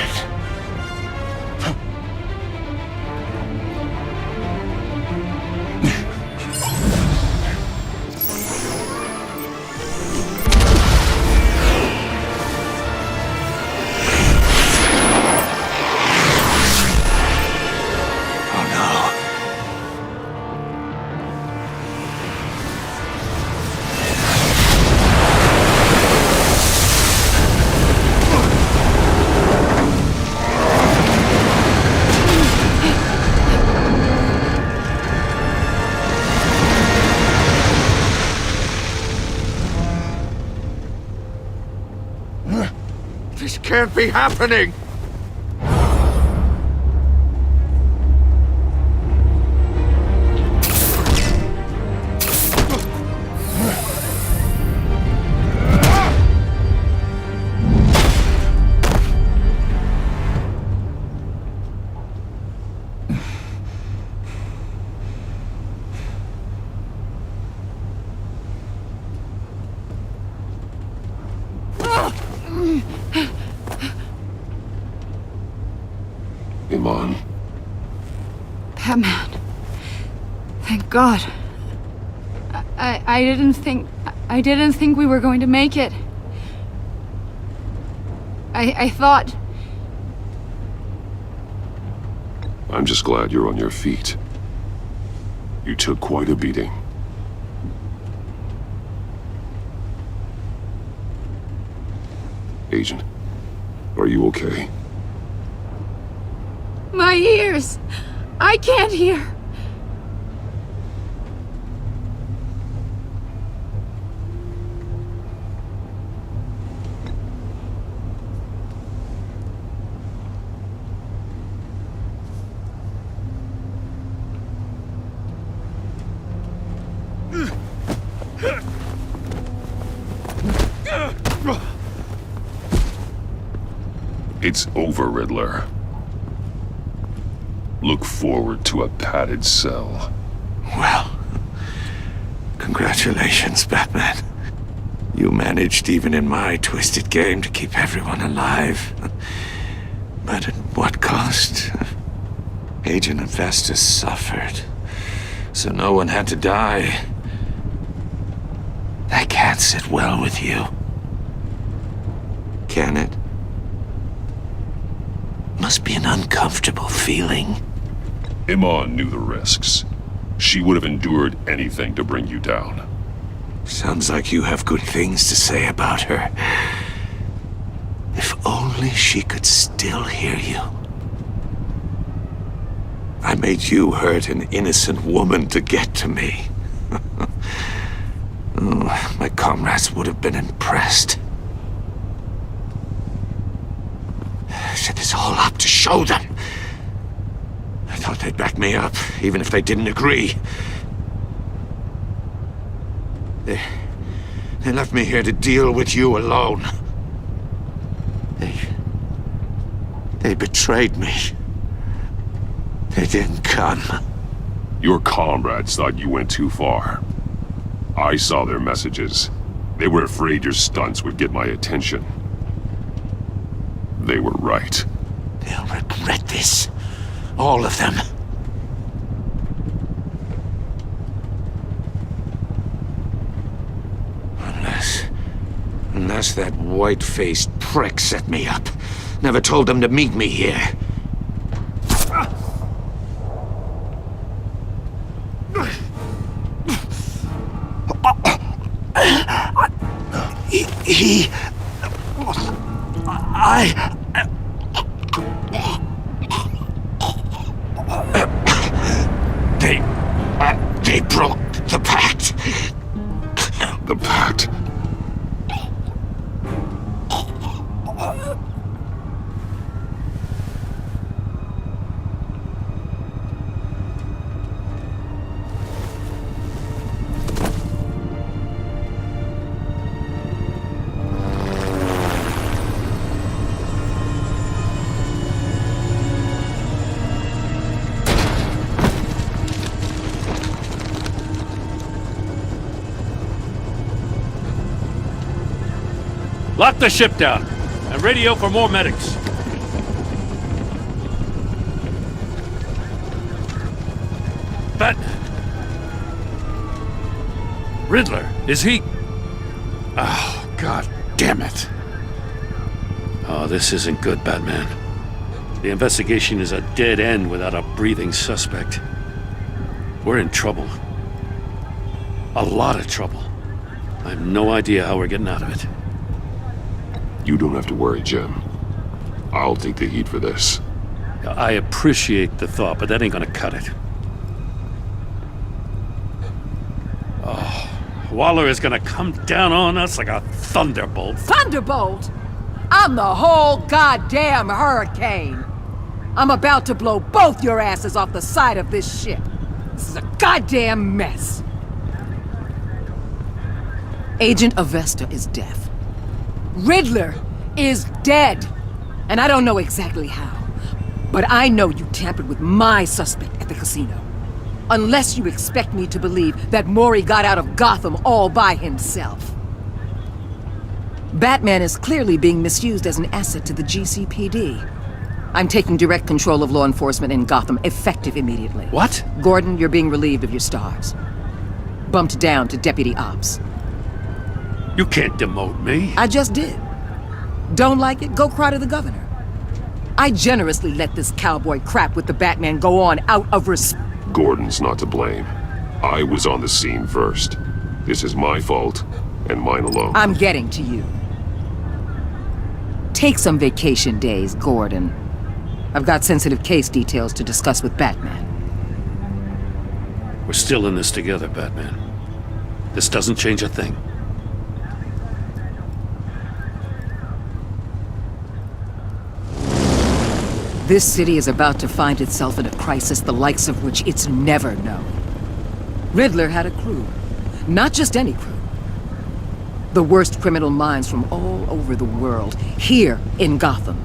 This can't be happening! Iman. Batman. Thank God. I didn't think we were going to make it. I thought... I'm just glad you're on your feet. You took quite a beating. Agent, are you okay? My ears! I can't hear! It's over, Riddler. Look forward to a padded cell. Well, congratulations, Batman. You managed, even in my twisted game, to keep everyone alive. But at what cost? Agent Investus suffered, so no one had to die. That can't sit well with you. Can it? Must be an uncomfortable feeling. Iman knew the risks. She would have endured anything to bring you down. Sounds like you have good things to say about her. If only she could still hear you. I made you hurt an innocent woman to get to me. Oh, my comrades would have been impressed. I set this all up to show them. I thought they'd back me up, even if they didn't agree. They left me here to deal with you alone. They betrayed me. They didn't come. Your comrades thought you went too far. I saw their messages. They were afraid your stunts would get my attention. They were right. They'll regret this. All of them. Unless that white-faced prick set me up. Never told them to meet me here. They broke the pact. The pact? Lock the ship down, and radio for more medics. Batman! Riddler, is he... Oh, God damn it. Oh, this isn't good, Batman. The investigation is a dead end without a breathing suspect. We're in trouble. A lot of trouble. I have no idea how we're getting out of it. You don't have to worry, Jim. I'll take the heat for this. I appreciate the thought, but that ain't gonna cut it. Oh, Waller is gonna come down on us like a thunderbolt. Thunderbolt? I'm the whole goddamn hurricane. I'm about to blow both your asses off the side of this ship. This is a goddamn mess. Agent Avesta is deaf. Riddler is dead. And I don't know exactly how. But I know you tampered with my suspect at the casino. Unless you expect me to believe that Mori got out of Gotham all by himself. Batman is clearly being misused as an asset to the GCPD. I'm taking direct control of law enforcement in Gotham, effective immediately. What? Gordon, you're being relieved of your stars. Bumped down to Deputy Ops. You can't demote me. I just did. Don't like it? Go cry to the governor. I generously let this cowboy crap with the Batman go on out of respect. Gordon's not to blame. I was on the scene first. This is my fault, and mine alone. I'm getting to you. Take some vacation days, Gordon. I've got sensitive case details to discuss with Batman. We're still in this together, Batman. This doesn't change a thing. This city is about to find itself in a crisis the likes of which it's never known. Riddler had a crew. Not just any crew. The worst criminal minds from all over the world, here in Gotham.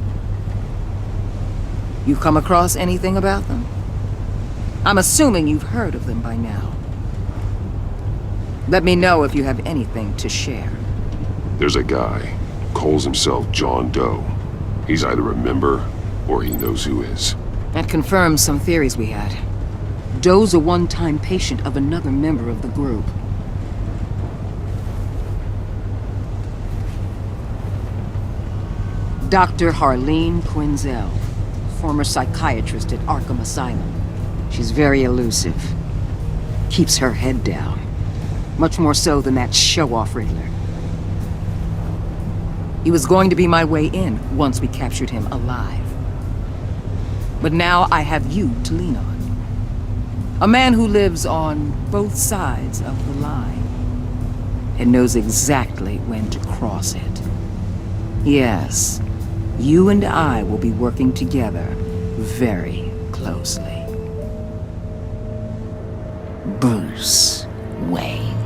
You come across anything about them? I'm assuming you've heard of them by now. Let me know if you have anything to share. There's a guy, calls himself John Doe. He's either a member, or he knows who is. That confirms some theories we had. Doe's a one-time patient of another member of the group. Dr. Harleen Quinzel, former psychiatrist at Arkham Asylum. She's very elusive. Keeps her head down. Much more so than that show-off Riddler. He was going to be my way in once we captured him alive. But now I have you to lean on. A man who lives on both sides of the line and knows exactly when to cross it. Yes, you and I will be working together very closely. Bruce Wayne.